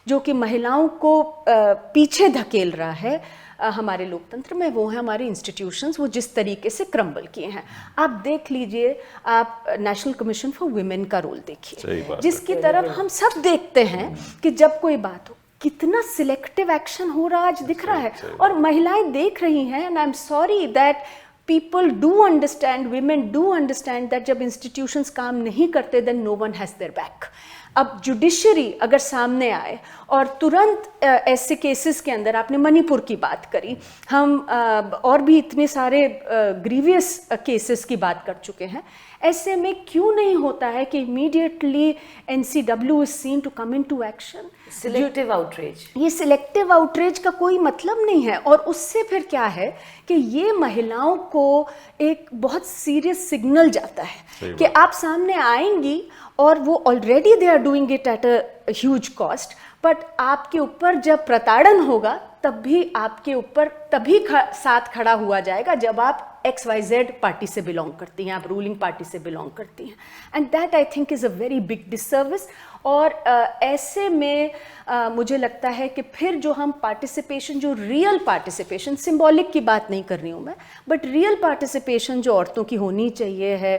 D: जो कि महिलाओं को पीछे धकेल रहा है हमारे लोकतंत्र में, वो है हमारे इंस्टीट्यूशंस, वो जिस तरीके से क्रम्बल किए हैं। आप देख लीजिए, आप नेशनल कमीशन फॉर वुमेन का रोल देखिए, जिसकी तरफ हम सब देखते हैं कि जब कोई बात हो, कितना सिलेक्टिव एक्शन हो रहा आज दिख रहा है, और महिलाएं देख रही हैं। And I am sorry that people do understand, women do understand that जब institutions काम नहीं करते then no one has their back. अब जुडिशरी अगर सामने आए और तुरंत ऐसे केसेस के अंदर, आपने मणिपुर की बात करी, हम और भी इतने सारे ग्रीवियस केसेस की बात कर चुके हैं, ऐसे में क्यों नहीं होता है कि immediately NCW is seen to come into action?
C: Selective outreach,
D: ये सिलेक्टिव आउटरीच का कोई मतलब नहीं है, और उससे फिर क्या है कि ये महिलाओं को एक बहुत सीरियस सिग्नल जाता है कि आप सामने आएंगी और वो already they are doing it at a huge cost, but आपके ऊपर जब प्रताड़न होगा तब भी आपके ऊपर तभी साथ खड़ा हुआ जाएगा जब आप XYZ पार्टी से बिलोंग करती हैं, आप रूलिंग पार्टी से बिलोंग करती हैं, and that I think is a very big disservice. और ऐसे में मुझे लगता है कि फिर जो हम पार्टिसिपेशन, जो रियल पार्टिसिपेशन, सिंबॉलिक की बात नहीं कर रही हूँ मैं, बट रियल पार्टिसिपेशन जो औरतों की होनी चाहिए है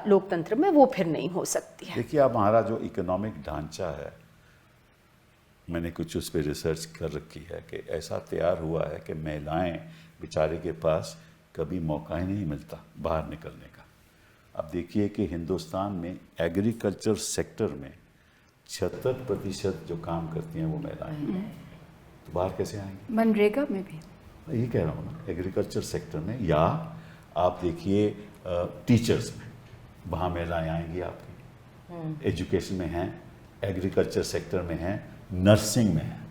D: लोकतंत्र में, वो फिर नहीं हो सकती है।
A: देखिए, अब हमारा जो इकोनॉमिक ढांचा है, मैंने कुछ उस पर रिसर्च कर रखी है कि ऐसा तैयार हुआ है कि महिलाएं बेचारे के पास कभी मौका ही नहीं मिलता बाहर निकलने का। अब देखिए कि हिंदुस्तान में एग्रीकल्चर सेक्टर में 76% जो काम करती हैं वो महिलाएं हैं, तो बाहर कैसे आएंगी?
B: मनरेगा में भी,
A: यही कह रहा हूँ ना, एग्रीकल्चर सेक्टर में, या आप देखिए टीचर्स में, वहाँ महिलाएं आएंगी आपकी, एजुकेशन में हैं, एग्रीकल्चर सेक्टर में हैं, नर्सिंग में हैं,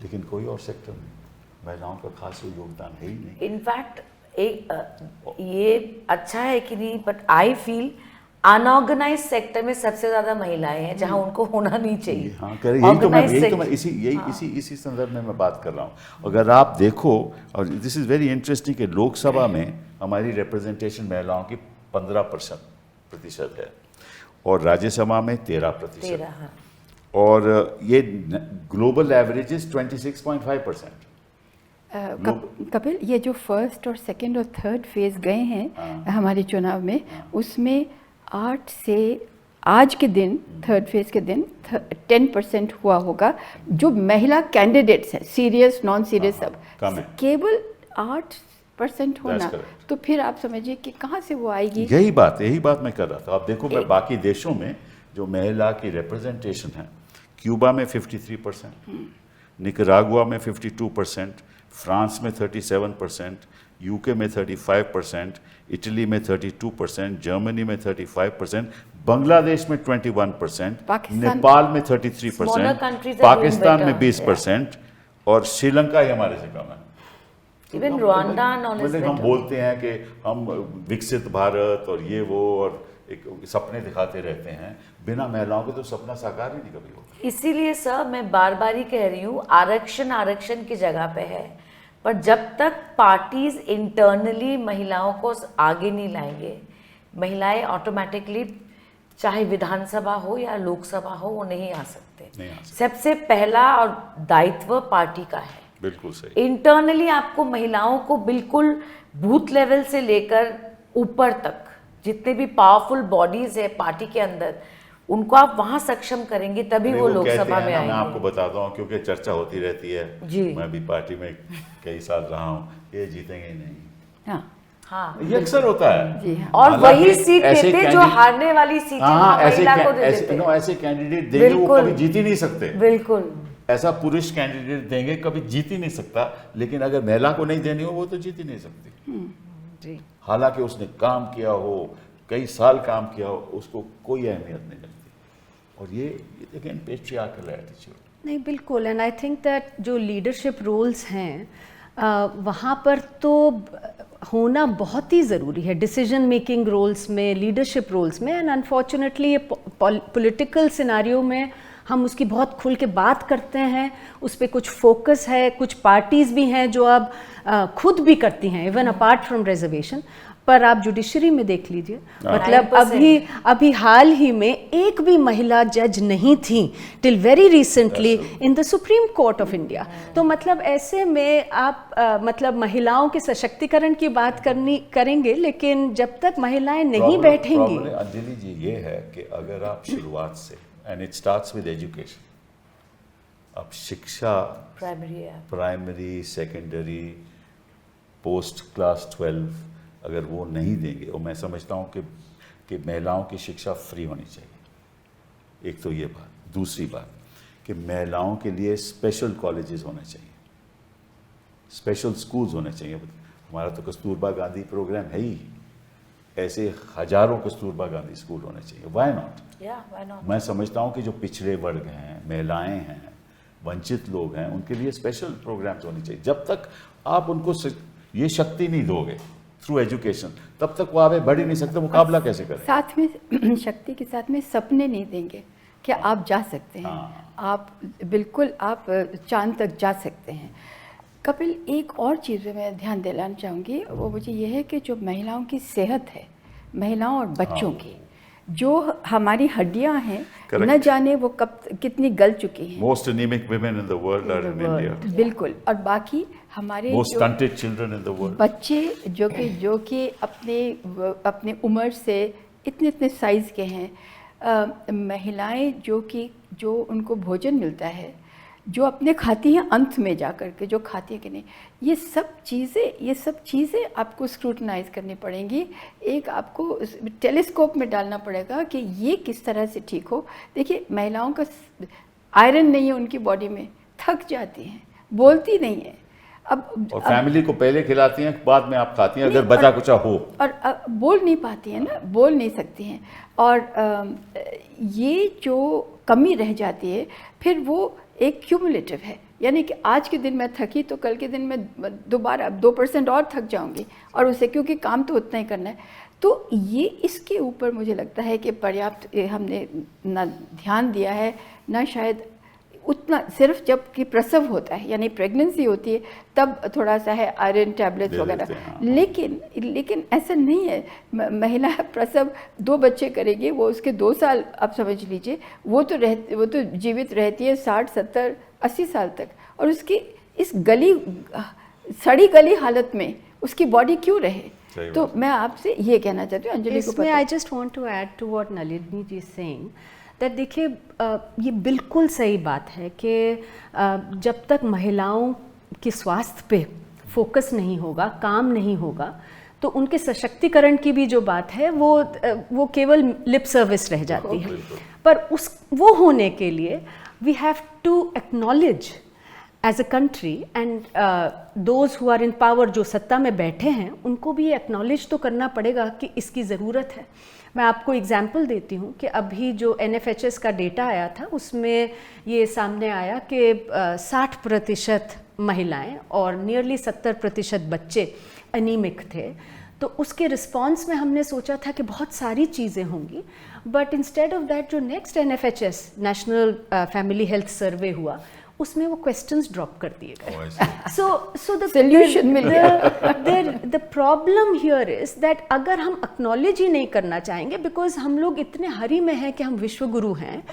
A: लेकिन कोई और सेक्टर में महिलाओं का खास कोई योगदान है ही नहीं।
C: इनफैक्ट ये अच्छा है कि नहीं, but I feel unorganised sector में सबसे ज्यादा महिलाएं हैं जहां उनको होना नहीं चाहिए।
A: हाँ, कह रहे यही तो मैं इसी संदर्भ में मैं बात कर रहा हूँ। अगर आप देखो, और दिस इज वेरी इंटरेस्टिंग कि लोकसभा में हमारी रिप्रेजेंटेशन महिलाओं की 15% है और राज्यसभा में 13%,
C: हाँ।
A: और ये ग्लोबल एवरेज इज 26.5%।
B: कपिल, ये जो फर्स्ट और सेकंड और थर्ड फेज गए हैं हमारे चुनाव में, उसमें 8 से आज के दिन, थर्ड फेज के दिन 10% हुआ होगा जो महिला कैंडिडेट्स हैं, सीरियस नॉन सीरियस सब,
A: कम है।
B: केवल 8% होना, तो फिर आप समझिए कि कहाँ से वो आएगी।
A: यही बात मैं कर रहा था। आप देखो, मैं बाकी देशों में जो महिला की रिप्रेजेंटेशन है, क्यूबा में 53%, निकरागुआ में 52%, फ्रांस में 37%, यूके में 35%, इटली में 32%, जर्मनी में 35%, बांग्लादेश में 21%, नेपाल में 33%, पाकिस्तान में 20%, और श्रीलंका ही हमारे से कम है।
C: इवन रुआंडा,
A: मतलब हम बोलते हैं कि हम विकसित भारत और ये वो, और एक सपने दिखाते रहते हैं, बिना महिलाओं के तो सपना साकार ही नहीं कभी होगा।
C: इसीलिए सर मैं बार बार ही कह रही हूँ, आरक्षण की जगह पे है, पर जब तक पार्टीज इंटरनली महिलाओं को आगे नहीं लाएंगे, महिलाएं ऑटोमेटिकली चाहे विधानसभा हो या लोकसभा हो वो नहीं आ सकते। सबसे पहला और दायित्व पार्टी का है।
A: बिल्कुल सही।
C: इंटरनली आपको महिलाओं को बिल्कुल बूथ लेवल से लेकर ऊपर तक जितने भी पावरफुल बॉडीज है पार्टी के अंदर, उनको आप वहां सक्षम करेंगे तभी वो लोकसभा में आएंगे।
A: मैं आपको बताता हूँ, क्योंकि चर्चा होती रहती है जी। मैं भी पार्टी में कई साल रहा हूँ, ये जीतेंगे ही नहीं।
C: हाँ,
A: ये अक्सर होता है
B: जी हाँ।
C: और वही सीट देते जो हारने वाली सीट महिला को दे देते।
A: ऐसे कैंडिडेट देंगे वो कभी जीत ही नहीं सकते।
C: बिल्कुल।
A: ऐसा पुरुष कैंडिडेट देंगे कभी जीत ही नहीं सकता, लेकिन अगर महिला को नहीं देनी हो वो तो जीत ही नहीं सकती। हालांकि उसने काम किया हो, कई साल काम किया हो, उसको कोई अहमियत नहीं लगती। और ये अगेन पेट्रियार्कल एटीट्यूड।
D: नहीं, बिल्कुल। एंड आई थिंक दैट जो लीडरशिप रोल्स हैं वहाँ पर तो होना बहुत ही ज़रूरी है, डिसीजन मेकिंग रोल्स में, लीडरशिप रोल्स में। एंड अनफॉर्चुनेटली ये पॉलिटिकल सिनारियो में हम उसकी बहुत खुल के बात करते हैं, उस पर कुछ फोकस है, कुछ पार्टीज़ भी हैं जो अब खुद भी करती हैं, इवन अपार्ट फ्रॉम रिजर्वेशन। पर आप जुडिशरी में देख लीजिए, मतलब अभी हाल ही में एक भी महिला जज नहीं थी till very recently in the supreme court of India. तो मतलब ऐसे में आप मतलब महिलाओं के सशक्तिकरण की बात करेंगे, लेकिन जब तक महिलाएं नहीं बैठेंगी।
A: अंजलि जी, ये है कि अगर आप शुरुआत से, and it starts with education, अब शिक्षा प्राइमरी, सेकेंडरी, पोस्ट क्लास 12 अगर वो नहीं देंगे, और मैं समझता हूँ कि महिलाओं की शिक्षा फ्री होनी चाहिए, एक तो ये बात, दूसरी बात कि महिलाओं के लिए स्पेशल कॉलेजेस होने चाहिए, स्पेशल स्कूल्स होने चाहिए। हमारा तो कस्तूरबा गांधी प्रोग्राम है ही, ऐसे हजारों कस्तूरबा गांधी स्कूल होने चाहिए। Why not? मैं समझता हूँ कि जो पिछड़े वर्ग हैं, महिलाएं हैं, वंचित लोग हैं, उनके लिए स्पेशल प्रोग्राम्स होने चाहिए। जब तक आप उनको ये शक्ति नहीं दोगे थ्रू एजुकेशन, तब तक वो आगे बढ़ ही नहीं सकते, मुकाबला कैसे करें?
B: साथ में शक्ति के साथ में सपने नहीं देंगे कि आप जा सकते हैं। आप बिल्कुल आप चांद तक जा सकते हैं। कपिल, एक और चीज़ पे मैं ध्यान दिलाना चाहूँगी, वो मुझे ये है कि जो महिलाओं की सेहत है, महिलाओं और बच्चों की जो हमारी हड्डियां हैं, न जाने वो कब कितनी गल चुकी हैं।
A: Most anaemic women in the world are in India.
B: बिल्कुल। और बाकी हमारे
A: most stunted children in the world,
B: बच्चे जो कि अपने उम्र से इतने साइज के हैं, महिलाएं जो उनको भोजन मिलता है, जो अपने खाती हैं अंत में जा कर के, जो खाती हैं कि नहीं, ये सब चीज़ें आपको स्क्रूटनाइज करनी पड़ेंगी। एक आपको टेलीस्कोप में डालना पड़ेगा कि ये किस तरह से ठीक हो। देखिए, महिलाओं का आयरन नहीं है उनकी बॉडी में, थक जाती हैं, बोलती नहीं है।
A: और फैमिली को पहले खिलाती हैं, बाद में आप खाती हैं अगर बचा कुचा हो,
B: और बोल नहीं पाती हैं ना, बोल नहीं सकती हैं। और ये जो कमी रह जाती है, फिर वो एक क्यूमुलेटिव है, यानी कि आज के दिन मैं थकी तो कल के दिन मैं दोबारा 2% और थक जाऊंगी, और उसे क्योंकि काम तो उतना ही करना है। तो ये इसके ऊपर मुझे लगता है कि पर्याप्त हमने ना ध्यान दिया है, ना शायद उतना, सिर्फ जब कि प्रसव होता है यानी प्रेगनेंसी होती है तब थोड़ा सा है आयरन टैबलेट्स वगैरह, लेकिन ऐसा नहीं है। महिला प्रसव 2 बच्चे करेगी, वो उसके 2 साल आप समझ लीजिए, वो तो जीवित रहती है 60, 70, 80 साल तक, और उसकी इस सड़ी गली हालत में उसकी बॉडी क्यों रहे? तो मैं आपसे ये कहना चाहती हूँ अंजलि को,
D: इसमें I just want to add to what Nalini ji saying that देखिए, ये बिल्कुल सही बात है कि जब तक महिलाओं के स्वास्थ्य पे फोकस नहीं होगा, काम नहीं होगा, तो उनके सशक्तिकरण की भी जो बात है वो केवल लिप सर्विस रह जाती है। पर वो होने के लिए we have to acknowledge as a country and those who are in power, जो सत्ता में बैठे हैं, उनको भी एक्नॉलेज तो करना पड़ेगा कि इसकी ज़रूरत है। मैं आपको एग्जांपल देती हूँ कि अभी जो NFHS का डेटा आया था, उसमें ये सामने आया कि 60% महिलाएं और नियरली 70% बच्चे अनीमिक थे। तो उसके रिस्पॉन्स में हमने सोचा था कि बहुत सारी चीज़ें होंगी, बट इंस्टेड ऑफ दैट जो next NFHS national family health survey हुआ, उसमें वो क्वेश्चंस ड्रॉप कर दिए गए। सो द
B: सॉल्यूशन मिल
D: गया। The problem here is that अगर हम एक्नॉलेज ही नहीं करना चाहेंगे, बिकॉज हम लोग इतने हरी में हैं कि हम विश्व गुरु हैं,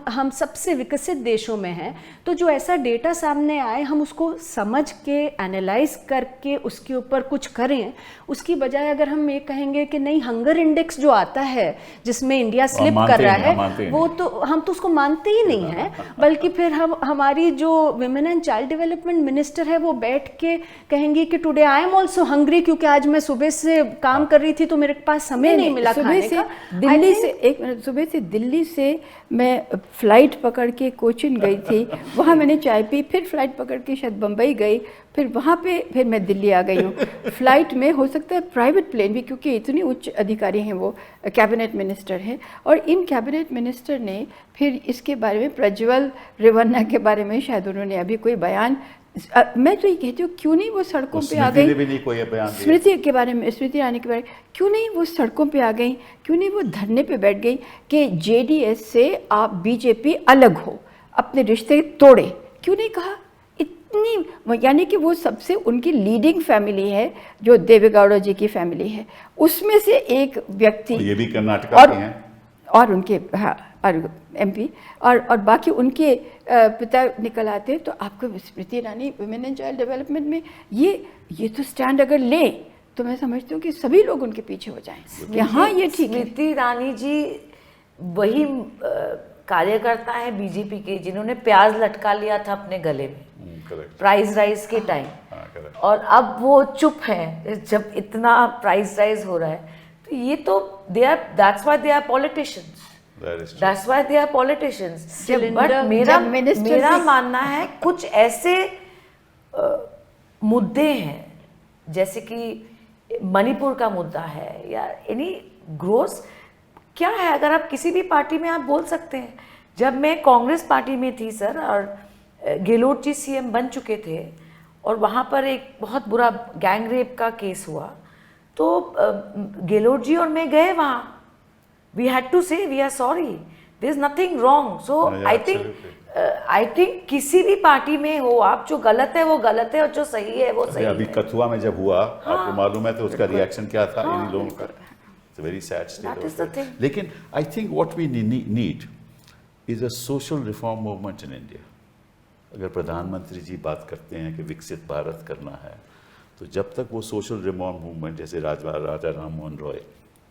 D: हम सबसे विकसित देशों में हैं, तो जो ऐसा डेटा सामने आए हम उसको समझ के एनालाइज करके उसके ऊपर कुछ करें, उसकी बजाय अगर हम ये कहेंगे कि नहीं, हंगर इंडेक्स जो आता है जिसमें इंडिया स्लिप कर रहा है, वो तो हम तो उसको मानते ही नहीं हैं, बल्कि फिर हमारी जो women and child development minister है वो बैठ के कहेंगी कि today I am also hungry, क्योंकि आज मैं सुबह से काम कर रही थी तो मेरे पास समय नहीं मिला खाने का।
B: सुबह से दिल्ली से मैं फ्लाइट पकड़ के कोचिन गई थी, वहाँ मैंने चाय पी, फिर फ्लाइट पकड़ के शायद बम्बई गई, फिर वहाँ पे फिर मैं दिल्ली आ गई हूँ। फ्लाइट में हो सकता है प्राइवेट प्लेन भी, क्योंकि इतनी उच्च अधिकारी हैं वो, कैबिनेट मिनिस्टर हैं, और इन कैबिनेट मिनिस्टर ने फिर इसके बारे में, प्रज्वल रेवन्ना के बारे में शायद उन्होंने अभी कोई बयान, मैं तो ये कहती हूँ क्यों नहीं वो सड़कों पे आ गई, स्मृति के बारे में, स्मृति ईरानी के बारे में, क्यों नहीं वो सड़कों पे आ गई, क्यों नहीं वो धरने पे बैठ गई कि JDS से आप BJP अलग हो, अपने रिश्ते तोड़े, क्यों नहीं कहा? इतनी, यानी कि वो सबसे उनकी लीडिंग फैमिली है, जो देवेगौड़ा जी की फैमिली है, उसमें से एक व्यक्ति,
A: ये भी कर्नाटका के हैं,
B: और उनके और MP और बाकी उनके पिता निकल आते हैं। तो आपको Smriti Irani women and child development में ये तो स्टैंड अगर ले, तो मैं समझती हूँ कि सभी लोग उनके पीछे हो जाएं कि हाँ ये ठीक है।
C: स्मृति ईरानी जी वही कार्यकर्ता है BJP के जिन्होंने प्याज लटका लिया था अपने गले में प्राइस राइज के टाइम, और अब वो चुप है जब इतना प्राइस राइज हो रहा है। तो ये तो that's why they are politicians.
A: That is true.
C: That's why they are politicians.
D: Cylinder,
C: But
B: जब minister
C: मेरा
B: भी-
C: मानना है कुछ ऐसे मुद्दे हैं जैसे कि मणिपुर का मुद्दा है या एनी ग्रोस क्या है, अगर आप किसी भी पार्टी में आप बोल सकते हैं। जब मैं कांग्रेस पार्टी में थी सर और गेहलोत जी सीएम बन चुके थे और वहाँ पर एक बहुत बुरा गैंग रेप का केस हुआ तो गेहलोत जी और मैं गए वहाँ, we had to say we are sorry, there is nothing wrong. So I think किसी भी पार्टी में हो आप, जो गलत है वो गलत है और जो सही है वो सही
A: अभी
C: है।
A: कथुआ में जब हुआ आपको मालूम है तो उसका रिएक्शन क्या था इन लोगों का। It's very sad
C: That is the
A: state.
C: thing.
A: लेकिन I think what we need is a social reform movement in India. अगर प्रधानमंत्री जी बात करते हैं कि विकसित भारत करना है, तो जब तक वो सोशल रिफॉर्म मूवमेंट जैसे राजा राम मोहन रॉय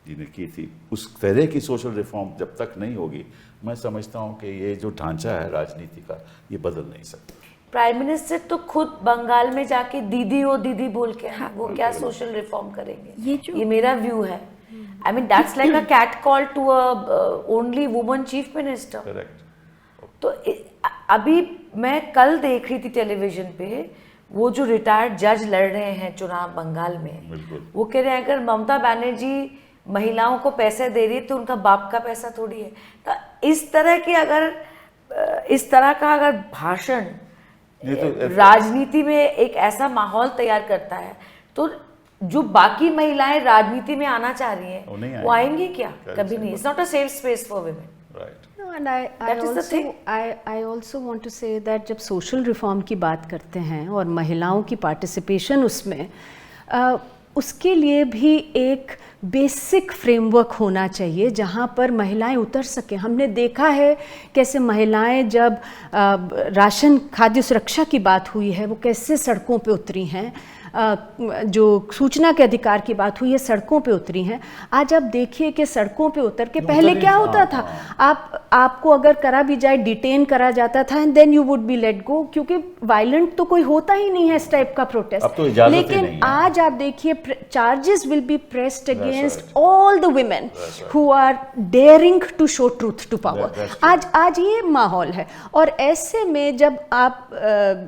A: जी ने की थी, उस तरह की सोशल रिफॉर्म जब तक नहीं होगी, मैं समझता हूँ कि ये जो ढांचा है राजनीति का, ये बदल नहीं सकता।
C: प्राइम मिनिस्टर तो खुद बंगाल में जाके दीदी ओ दीदी बोल के आए, वो क्या सोशल रिफॉर्म करेंगे? ये मेरा व्यू है। I mean that's like a cat call to a only woman chief minister.
A: Correct.
C: तो अभी मैं कल देख रही थी टेलीविजन पे, वो जो रिटायर्ड जज लड़ रहे हैं चुनाव बंगाल में,
A: बिल्कुल।
C: वो कह रहे हैं अगर ममता बनर्जी महिलाओं को पैसे दे रही है तो उनका बाप का पैसा थोड़ी है। तो इस तरह के इस तरह का अगर भाषण राजनीति में एक ऐसा माहौल तैयार करता है तो जो बाकी महिलाएं राजनीति में आना चाह रही हैं वो आएंगी क्या? कभी नहीं। It's not a safe space for women.
A: Right.
D: No, and I also want to say that जब सोशल रिफॉर्म की बात करते हैं और महिलाओं की पार्टिसिपेशन उसमें, उसके लिए भी एक बेसिक फ्रेमवर्क होना चाहिए जहाँ पर महिलाएं उतर सकें। हमने देखा है कैसे महिलाएं जब राशन खाद्य सुरक्षा की बात हुई है वो कैसे सड़कों पे उतरी हैं, जो सूचना के अधिकार की बात हुई है सड़कों पे उतरी हैं। आज आप देखिए कि सड़कों पे उतर के पहले क्या होता था, आपको अगर करा भी जाए, डिटेन करा जाता था and then you would be let go, क्योंकि वायलेंट तो कोई होता ही नहीं है इस टाइप का प्रोटेस्ट।
A: तो
D: लेकिन आज आप देखिए charges will be pressed against all the women who are daring to show truth to power. आज ये माहौल है। और ऐसे में जब आप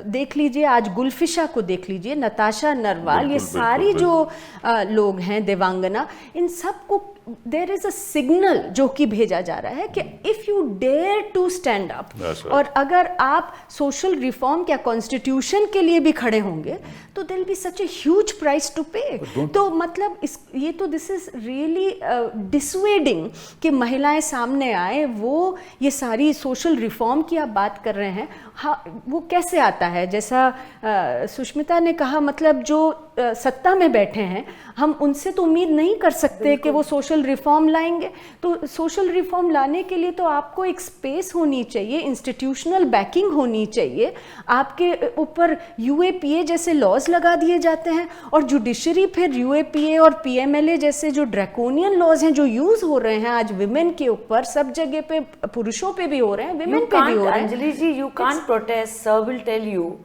D: देख लीजिए, आज गुलफिशा को देख लीजिए, नताशा नरवाल, ये सारी जो लोग हैं, देवांगना, इन सबको देयर इज अ सिग्नल जो कि भेजा जा रहा है कि if you dare to stand up, और अगर आप सोशल रिफॉर्म क्या कॉन्स्टिट्यूशन के लिए भी खड़े होंगे तो there will be such a huge price to pay. तो मतलब ये तो दिस इज रियली डिसवेडिंग कि महिलाएं सामने आए। वो ये सारी सोशल रिफॉर्म की आप बात कर रहे हैं, हाँ, वो कैसे आता है? जैसा सुष्मिता ने कहा, मतलब जो सत्ता में बैठे हैं हम उनसे तो उम्मीद नहीं कर सकते कि वो सोशल रिफॉर्म लाएंगे। तो सोशल रिफॉर्म लाने के लिए तो आपको एक स्पेस होनी चाहिए, इंस्टीट्यूशनल बैकिंग होनी चाहिए। आपके ऊपर यूएपीए जैसे लॉज लगा दिए जाते हैं और जुडिशरी फिर यूएपीए और पीएमएलए जैसे जो ड्रैकोनियन लॉज हैं जो यूज हो रहे हैं आज विमेन के ऊपर, सब जगह पे, पुरुषों पे भी हो रहे हैं, विमेन पे भी हो रहे हैं।
C: Anjali ji, you can't protest, sir will tell you,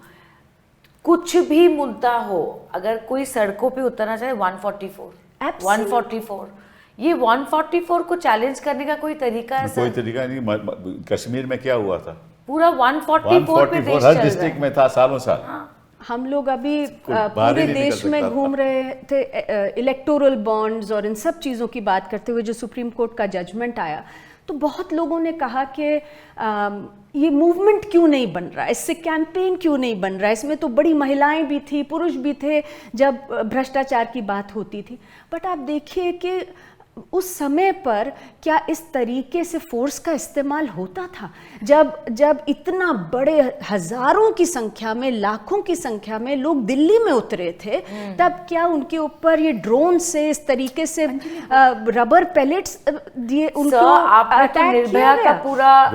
C: कुछ भी मुद्दा हो, अगर कोई सड़कों पे उतरना चाहे 144 ये 144 को चैलेंज करने का कोई तरीका है?
A: कोई तरीका नहीं। कश्मीर में क्या हुआ था,
C: पूरा 144 पे देश
A: हर
C: चल
A: डिस्ट्रिक्ट में था सालों साल।
D: हम लोग अभी
A: बाहर ही
D: पूरे
A: नहीं
D: देश
A: निकल
D: में
A: सकता
D: घूम रहे थे इलेक्टोरल बॉन्ड्स और इन सब चीज़ों की बात करते हुए जो सुप्रीम कोर्ट का जजमेंट आया, तो बहुत लोगों ने कहा कि ये मूवमेंट क्यों नहीं बन रहा है, इससे कैंपेन क्यों नहीं बन रहा है, इसमें तो बड़ी महिलाएं भी थी, पुरुष भी थे जब भ्रष्टाचार की बात होती थी। बट आप देखिए कि उस समय पर क्या इस तरीके से फोर्स का इस्तेमाल होता था? जब इतना बड़े हजारों की संख्या में, लाखों की संख्या में लोग दिल्ली में उतरे थे, तब क्या उनके ऊपर ये ड्रोन से इस तरीके से रबर पैलेट्स दिए, उनको
C: आपने तो निर्भया का पूरा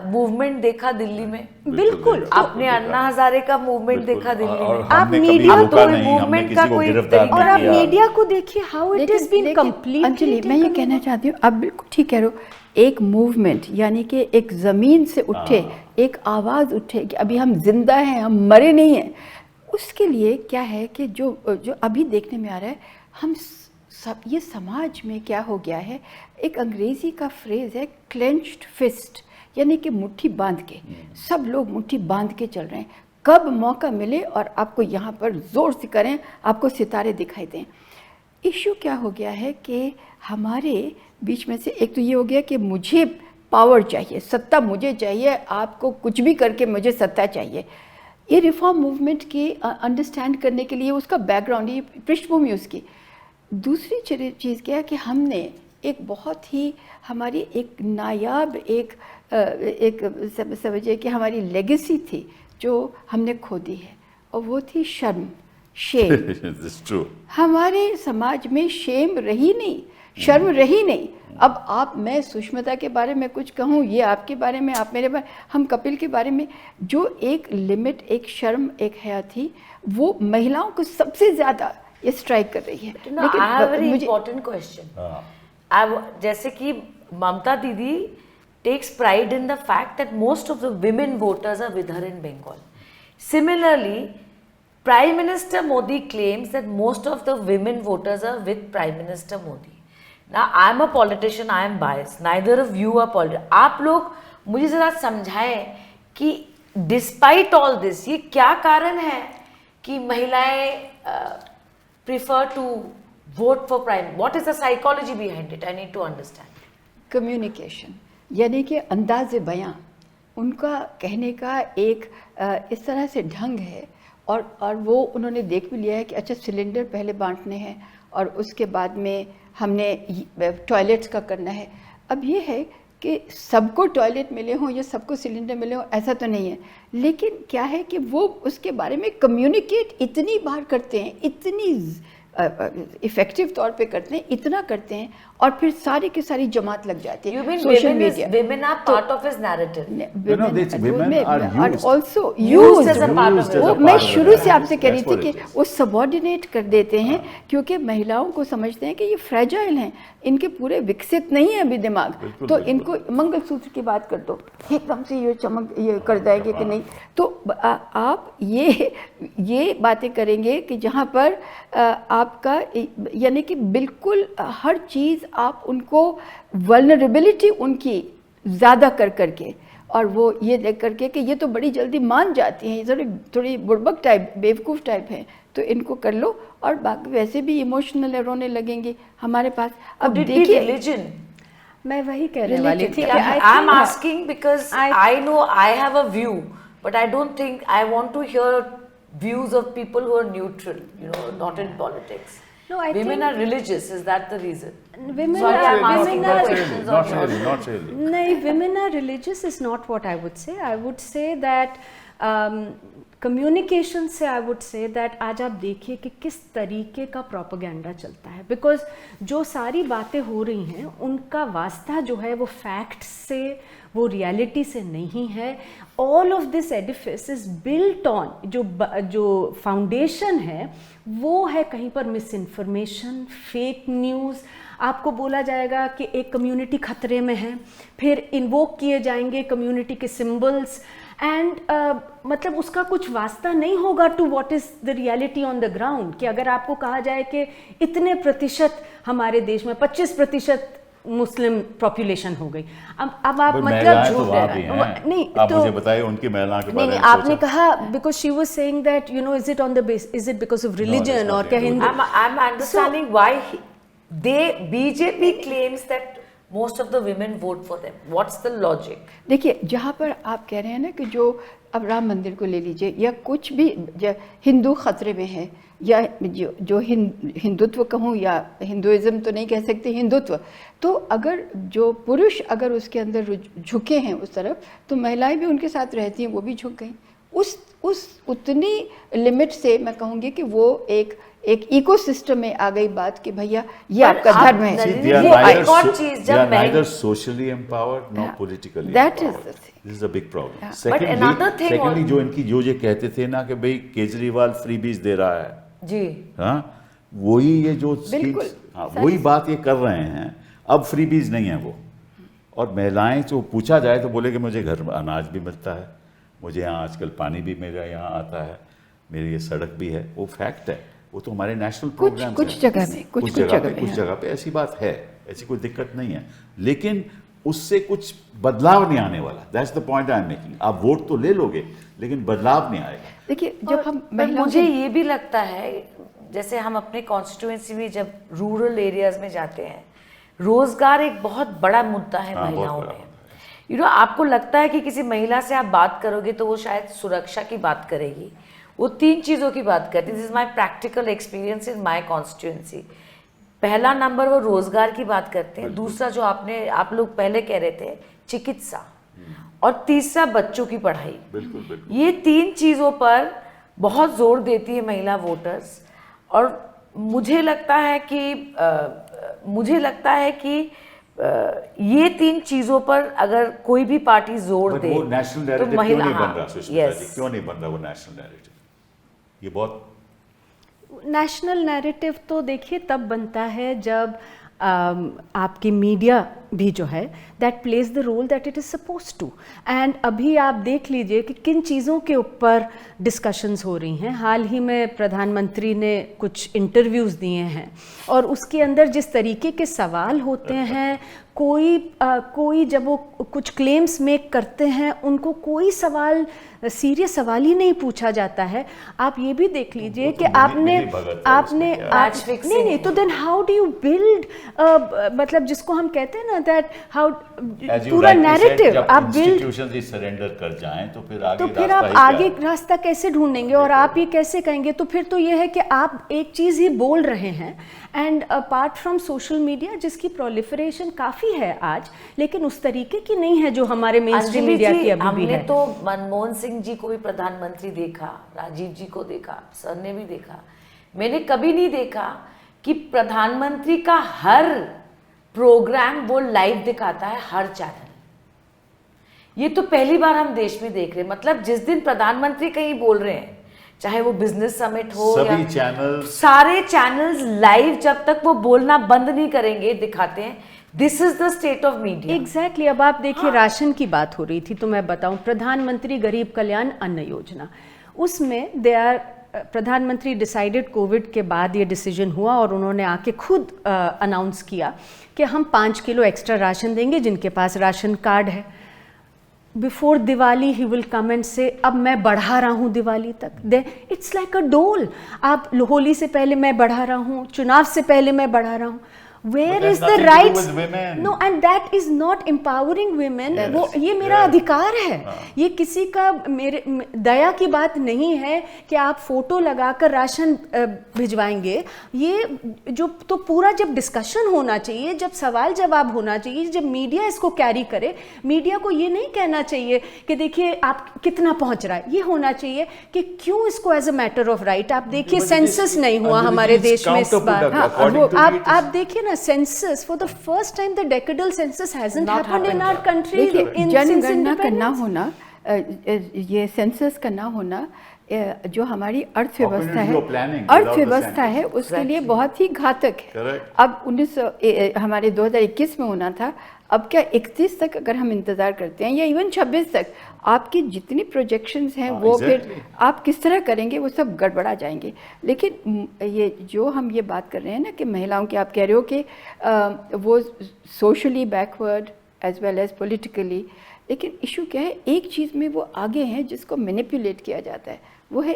C: मूवमेंट देखा दिल्ली में?
D: बिल्कुल।
C: आपने अन्ना हजारे का मूवमेंट देखा दिल्ली में?
D: आप मीडिया
C: तो मूवमेंट का कोई
D: और आप मीडिया को देखिए, how it is been complete.
B: मैं ये कहना चाहती हूँ, आप बिल्कुल ठीक कह रहे हो, एक मूवमेंट यानी कि एक ज़मीन से उठे, एक आवाज़ उठे कि अभी हम जिंदा हैं, हम मरे नहीं हैं, उसके लिए क्या है कि जो अभी देखने में आ रहा है, हम सब ये समाज में क्या हो गया है, एक अंग्रेजी का फ्रेज है क्लेंच्ड फिस्ट, यानी कि मुट्ठी बांध के, सब लोग मुट्ठी बांध के चल रहे हैं, कब मौका मिले और आपको यहाँ पर ज़ोर से करें, आपको सितारे दिखाई दें। इश्यू क्या हो गया है कि हमारे बीच में से एक तो ये हो गया कि मुझे पावर चाहिए, सत्ता मुझे चाहिए, आपको कुछ भी करके मुझे सत्ता चाहिए। ये रिफॉर्म मूवमेंट की अंडरस्टैंड करने के लिए उसका बैकग्राउंड, ये पृष्ठभूमि उसकी। दूसरी चीज़ क्या है कि हमने एक बहुत ही हमारी एक नायाब एक समझिए कि हमारी लेगेसी थी जो हमने खो दी है, और वो थी शर्म, शेम।
A: It's true.
B: हमारे समाज में शेम रही नहीं, शर्म रही नहीं। अब आप, मैं सुष्मिता के बारे में कुछ कहूँ, ये आपके बारे में, आप मेरे बारे, हम कपिल के बारे में, जो एक लिमिट, एक शर्म, एक हया थी, वो महिलाओं को सबसे ज़्यादा ये स्ट्राइक कर रही है।
C: लेकिन I have very important question. जैसे कि ममता दीदी takes pride in the fact that most of the women voters are with her in Bengal. Similarly, Prime Minister Modi claims that most of the women voters are with Prime Minister Modi. Now, I am a politician, I am biased. Neither of you are politicians. आप लोग मुझे ज़रा समझाएं कि despite all this, ये क्या कारण है कि महिलाएं prefer to vote for Prime? What is the psychology behind it? I need to understand.
B: Communication. यानी कि अंदाज़ बयां, उनका कहने का एक इस तरह से ढंग है, और वो उन्होंने देख भी लिया है कि अच्छा सिलेंडर पहले बांटने हैं और उसके बाद में हमने टॉयलेट्स का करना है। अब ये है कि सबको टॉयलेट मिले हों या सबको सिलेंडर मिले हों, ऐसा तो नहीं है, लेकिन क्या है कि वो उसके बारे में कम्युनिकेट इतनी बार करते हैं, इतनी इफेक्टिव तौर पे करते हैं, इतना करते हैं, और फिर सारी की सारी जमात लग जाती है।
C: You mean
B: social media,
C: women are part of his narrative.
A: women are
B: also
C: used as a part of it.
B: वो मैं शुरू से आपसे कह रही थी कि वो सबऑर्डिनेट कर देते हैं, क्योंकि महिलाओं को समझते हैं कि ये फ्रेजाइल हैं, इनके पूरे विकसित नहीं है अभी दिमाग, तो इनको मंगलसूत्र की बात कर दो, एकदम से ये चमक ये कर जाएंगे कि नहीं। तो आप ये बातें करेंगे कि जहाँ पर आपका यानी कि बिल्कुल हर चीज़ आप उनको वल्नरेबिलिटी उनकी ज़्यादा कर करके, और वो ये देख करके कि ये तो बड़ी जल्दी मान जाती हैं, ये थोड़ी बुड़बक टाइप, बेवकूफ़ टाइप हैं, तो इनको कर लो, और बाकी वैसे भी इमोशनल रोने लगेंगे हमारे पास। अब देखिए
C: रिलीजन,
D: मैं वही कहने वाली थी।
C: I am asking because I know I have a view, but I don't think I want to hear views of people who are neutral, you know, not in politics.
D: No, I
C: women
D: think
C: are religious. Is that the reason?
D: Women
C: Sorry,
D: are,
C: I'm asking
D: women are,
C: questions
A: Not
C: on
A: really,
C: yours.
A: not really.
D: No, women are religious is not what I would say. I would say that communication से I would say that आज आप देखिए कि किस तरीके का propaganda चलता है, बिकॉज जो सारी बातें हो रही हैं उनका वास्ता जो है वो फैक्ट से, वो रियलिटी से नहीं है। All of this Edifice is built on, जो फाउंडेशन है वो है कहीं पर मिस इन्फॉर्मेशन, फेक न्यूज़। आपको बोला जाएगा कि एक कम्युनिटी खतरे में है, फिर इन्वोक किए जाएंगे कम्युनिटी के सिंबल्स, एंड मतलब उसका कुछ वास्ता नहीं होगा to what is the reality on the ground. कि अगर आपको कहा जाए कि इतने प्रतिशत हमारे देश में 25% मुस्लिम पॉपुलेशन हो गई, अब आप मतलब झूठ
A: तो
D: नहीं,
A: आप
D: तो
A: मुझे बताइए उनकी महिलाओं के बारे में।
D: आपने कहा because she was saying that you know is it on the base, is it because of religion और क्या Hindu.
C: I am understanding why BJP claims that most of the women vote for them. What's the logic?
B: देखिए, जहाँ पर आप कह रहे हैं ना कि जो अब राम मंदिर को ले लीजिए, या कुछ भी हिंदू खतरे में है, या जो हिंदुत्व कहूँ, या हिंदुइज्म तो नहीं कह सकते, हिंदुत्व, तो अगर जो पुरुष अगर उसके अंदर झुके हैं उस तरफ, तो महिलाएं भी उनके साथ रहती हैं, वो भी झुक गई। उस उतनी लिमिट से मैं कहूँगी कि वो एक इकोसिस्टम में आ गई बात कि भैया ये आपका धर्म है।
A: neither socially empowered nor politically
B: that
A: empowered.
B: is the thing.
A: This is a big problem.
B: Yeah.
A: Secondly, जो इनकी जो ये कहते थे ना कि भाई केजरीवाल फ्रीबीज दे रहा है
C: जी,
A: हाँ, वही ये जो
B: बिल्कुल,
A: हाँ, वही बात ये कर रहे हैं। अब फ्रीबीज नहीं है वो, और महिलाएं जो पूछा जाए तो बोले कि मुझे घर में अनाज भी मिलता है, मुझे यहाँ आजकल पानी भी मेरा यहाँ आता है, मेरी ये सड़क भी है, वो फैक्ट है। वो तो हमारे नेशनल प्रोग्राम
B: कुछ जगह में, कुछ
A: जगह पे ऐसी बात है, ऐसी कोई दिक्कत नहीं है, लेकिन उससे कुछ बदलाव नहीं आने वाला। That's the point I am making. आप वोट तो ले लोगे लेकिन बदलाव नहीं आएगा।
B: देखिए जब हम
C: मुझे ये भी लगता है, जैसे हम अपने कॉन्स्टिट्यूएंसी में जब रूरल एरियाज में जाते हैं, रोजगार एक बहुत बड़ा मुद्दा है महिलाओं में। यू नो, आपको लगता है कि किसी महिला से आप बात करोगे तो वो शायद सुरक्षा की बात करेगी, वो 3 चीज़ों की बात करती है। This is my practical experience in my constituency. पहला नंबर वो रोजगार की बात करते हैं, दूसरा जो आप लोग पहले कह रहे थे चिकित्सा, और तीसरा बच्चों की पढ़ाई।
A: बिल्कुल बिल्कुल।
C: ये 3 चीज़ों पर बहुत जोर देती है महिला वोटर्स। और मुझे लगता है कि ये 3 चीजों पर अगर कोई भी पार्टी जोर दे
A: वो नेशनल
C: तो
A: नैरेटिव
C: महिला,
A: क्यों नहीं बन रहा सुष्मिता जी?
C: yes.
A: क्यों नहीं बन रहा वो नेशनल नैरेटिव? ये बहुत
D: नेशनल नैरेटिव तो देखिए तब बनता है जब आपकी मीडिया भी जो है that plays the role that it is suppose to. And अभी आप देख लीजिए कि किन चीज़ों के ऊपर डिस्कशंस हो रही हैं। हाल ही में प्रधानमंत्री ने कुछ इंटरव्यूज़ दिए हैं और उसके अंदर जिस तरीके के सवाल होते हैं, कोई जब वो कुछ क्लेम्स मेक करते हैं उनको कोई सीरियस सवाल ही नहीं पूछा जाता है। आप ये भी देख लीजिए कि आपने नहीं तो then how do you build, मतलब जिसको हम कहते हैं ना दैट हाउ पूरा नैरेटिव आप बिल्ड
A: सरेंडर कर जाएं तो फिर
D: आप आगे रास्ता कैसे ढूंढेंगे? और आप ये कैसे कहेंगे? तो फिर तो ये है कि आप एक चीज़ ही बोल रहे हैं। And apart from social media जिसकी प्रोलिफरेशन काफ़ी है आज, लेकिन उस तरीके की नहीं है जो हमारे मेन स्ट्रीम मीडिया की अभी भी है।
C: हमने तो मनमोहन सिंह जी को भी प्रधानमंत्री देखा, राजीव जी को देखा, सर ने भी देखा। मैंने कभी नहीं देखा कि प्रधानमंत्री का हर प्रोग्राम वो लाइव दिखाता है, हर चैनल। ये तो पहली बार हम देश में देख रहे हैं। मतलब जिस दिन प्रधानमंत्री कहीं बोल रहे हैं, चाहे वो बिजनेस समिट हो
A: सभी
C: या
A: चैनल,
C: सारे चैनल्स लाइव जब तक वो बोलना बंद नहीं करेंगे दिखाते हैं। This is the state of media.
D: Exactly. अब आप देखिए राशन की बात हो रही थी तो मैं बताऊं, प्रधानमंत्री गरीब कल्याण अन्न योजना, उसमें प्रधानमंत्री डिसाइडेड, कोविड के बाद ये डिसीजन हुआ और उन्होंने आके खुद अनाउंस किया कि हम 5 किलो एक्स्ट्रा राशन देंगे जिनके पास राशन कार्ड है। Before Diwali he will come and से अब मैं बढ़ा रहा हूँ दिवाली तक। दे इट्स लाइक अ डोल। आप होली से पहले मैं बढ़ा रहा हूँ, चुनाव से पहले मैं बढ़ा रहा हूँ। Where is the rights? No, and that is not empowering women. वो ये मेरा अधिकार है। ये किसी का मेरे दया की बात नहीं है कि आप फोटो लगाकर राशन भिजवाएंगे। ये जो तो पूरा जब डिस्कशन होना चाहिए, जब सवाल जवाब होना चाहिए, जब मीडिया इसको कैरी करे, मीडिया को ये नहीं कहना चाहिए कि देखिए आप कितना पहुंच रहा है। ये होना चाहिए कि क्यों इसको as a matter of right. आप देखिए सेंसस नहीं हुआ हमारे देश में इस बार। आप देखिए census, for the first time the decadal census hasn't happened in our country
B: जनगणना का ना होना, ये सेंसस का ना होना जो हमारी अर्थव्यवस्था है उसके लिए बहुत ही घातक है। अब 1900 हमारे 2021 में होना था, अब क्या 31 तक अगर हम इंतज़ार करते हैं या इवन 26 तक, आपकी जितनी प्रोजेक्शंस हैं वो फिर आप किस तरह करेंगे, वो सब गड़बड़ा जाएंगे। लेकिन ये जो हम ये बात कर रहे हैं ना कि महिलाओं की, आप कह रहे हो कि वो socially backward as well as politically, लेकिन इशू क्या है, एक चीज़ में वो आगे हैं जिसको मैनिपुलेट किया जाता है, वो है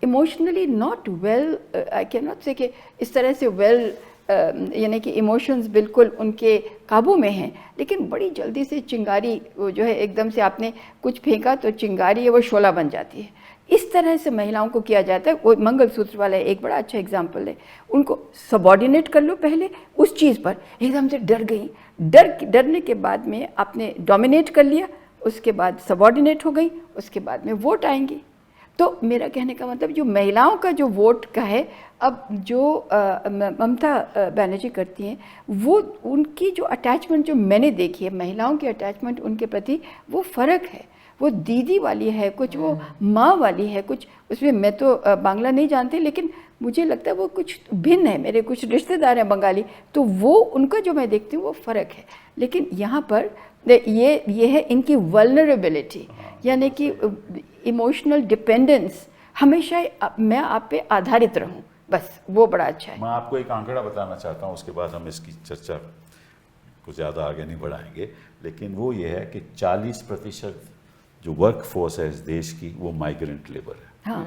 B: emotionally not well. I can not से कि इस तरह से वेल, यानी कि इमोशंस बिल्कुल उनके काबू में हैं, लेकिन बड़ी जल्दी से चिंगारी वो जो है, एकदम से आपने कुछ फेंका तो चिंगारी है वो शोला बन जाती है। इस तरह से महिलाओं को किया जाता है। वो मंगलसूत्र वाला एक बड़ा अच्छा एग्जाम्पल है। उनको सबॉर्डिनेट कर लो पहले उस चीज़ पर, एकदम से डर गई, डरने के बाद में आपने डोमिनेट कर लिया, उसके बाद सबॉर्डिनेट हो गई, उसके बाद में वोट आएंगी। तो मेरा कहने का मतलब जो महिलाओं का जो वोट का है, अब जो ममता बनर्जी करती हैं, वो उनकी जो अटैचमेंट जो मैंने देखी है, महिलाओं की अटैचमेंट उनके प्रति वो फ़र्क है। वो दीदी वाली है, कुछ वो माँ वाली है, कुछ उसमें, मैं तो बांग्ला नहीं जानती लेकिन मुझे लगता है वो कुछ भिन्न है। मेरे कुछ रिश्तेदार हैं बंगाली, तो वो उनका जो मैं देखती हूँ वो फ़र्क है। लेकिन यहाँ पर ये है इनकी वल्नरेबिलिटी, यानी कि इमोशनल डिपेंडेंस हमेशा मैं आप पे आधारित रहूं, बस वो बड़ा अच्छा है।
A: मैं आपको एक आंकड़ा बताना चाहता हूँ, उसके बाद हम इसकी चर्चा को ज़्यादा आगे नहीं बढ़ाएंगे, लेकिन वो ये है कि 40% जो वर्क फोर्स है इस देश की वो माइग्रेंट लेबर है।
B: हाँ,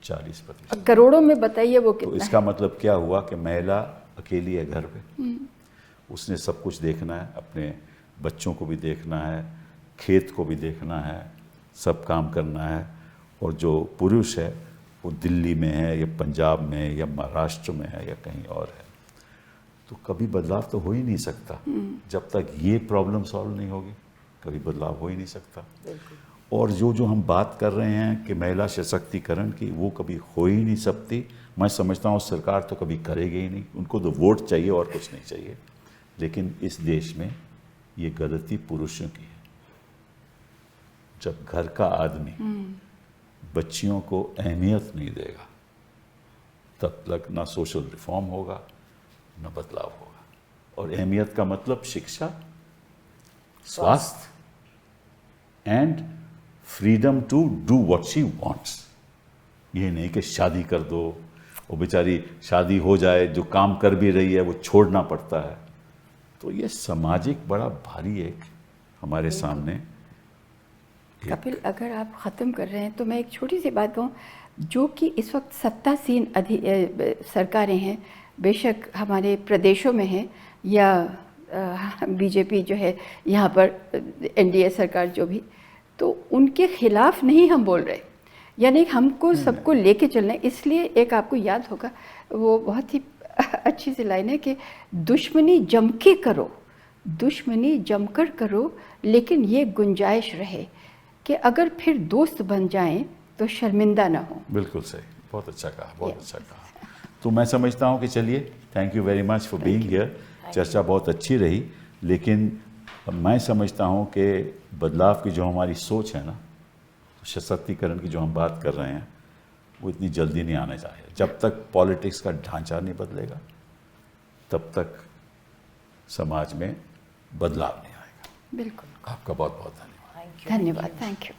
A: 40%।
B: करोड़ों में बताइए वो
A: तो
B: कितना
A: इसका मतलब क्या हुआ कि महिला अकेली है घर पे, उसने सब कुछ देखना है, अपने बच्चों को भी देखना है, खेत को भी देखना है, सब काम करना है। और जो पुरुष है वो दिल्ली में है या पंजाब में है या महाराष्ट्र में है या कहीं और है। तो कभी बदलाव तो हो ही नहीं सकता जब तक ये प्रॉब्लम सॉल्व नहीं होगी, कभी बदलाव हो ही नहीं सकता। और जो हम बात कर रहे हैं कि महिला सशक्तिकरण की, वो कभी हो ही नहीं सकती। मैं समझता हूँ सरकार तो कभी करेगी ही नहीं, उनको तो वोट चाहिए और कुछ नहीं चाहिए। लेकिन इस देश में ये गलती पुरुषों की है। जब घर का आदमी बच्चियों को अहमियत नहीं देगा, तब तक ना सोशल रिफॉर्म होगा ना बदलाव होगा। और अहमियत का मतलब शिक्षा, स्वास्थ्य and freedom to do what she wants. ये नहीं कि शादी कर दो, वो बेचारी शादी हो जाए, जो काम कर भी रही है वो छोड़ना पड़ता है। तो ये सामाजिक बड़ा भारी एक हमारे सामने।
B: कपिल, अगर आप ख़त्म कर रहे हैं तो मैं एक छोटी सी बात कहूँ, जो कि इस वक्त सत्तासीन सरकारें हैं, बेशक हमारे प्रदेशों में है या बीजेपी जो है यहाँ पर एनडीए सरकार जो भी, तो उनके खिलाफ नहीं हम बोल रहे, यानी हमको सबको लेके चलना है। इसलिए एक आपको याद होगा, वो बहुत ही अच्छी सी लाइन है कि दुश्मनी जम के करो, दुश्मनी जमकर करो, लेकिन ये गुंजाइश रहे कि अगर फिर दोस्त बन जाएं तो शर्मिंदा ना हो।
A: बिल्कुल सही, बहुत अच्छा कहा, बहुत अच्छा कहा। तो मैं समझता हूँ कि चलिए, thank you very much for being here. चर्चा बहुत अच्छी रही, लेकिन मैं समझता हूँ कि बदलाव की जो हमारी सोच है ना, तो सशक्तिकरण की जो हम बात कर रहे हैं, वो इतनी जल्दी नहीं आने चाहिए। जब तक पॉलिटिक्स का ढांचा नहीं बदलेगा, तब तक समाज में बदलाव नहीं आएगा।
B: बिल्कुल,
A: आपका बहुत बहुत धन्यवाद।
B: धन्यवाद, थैंक यू।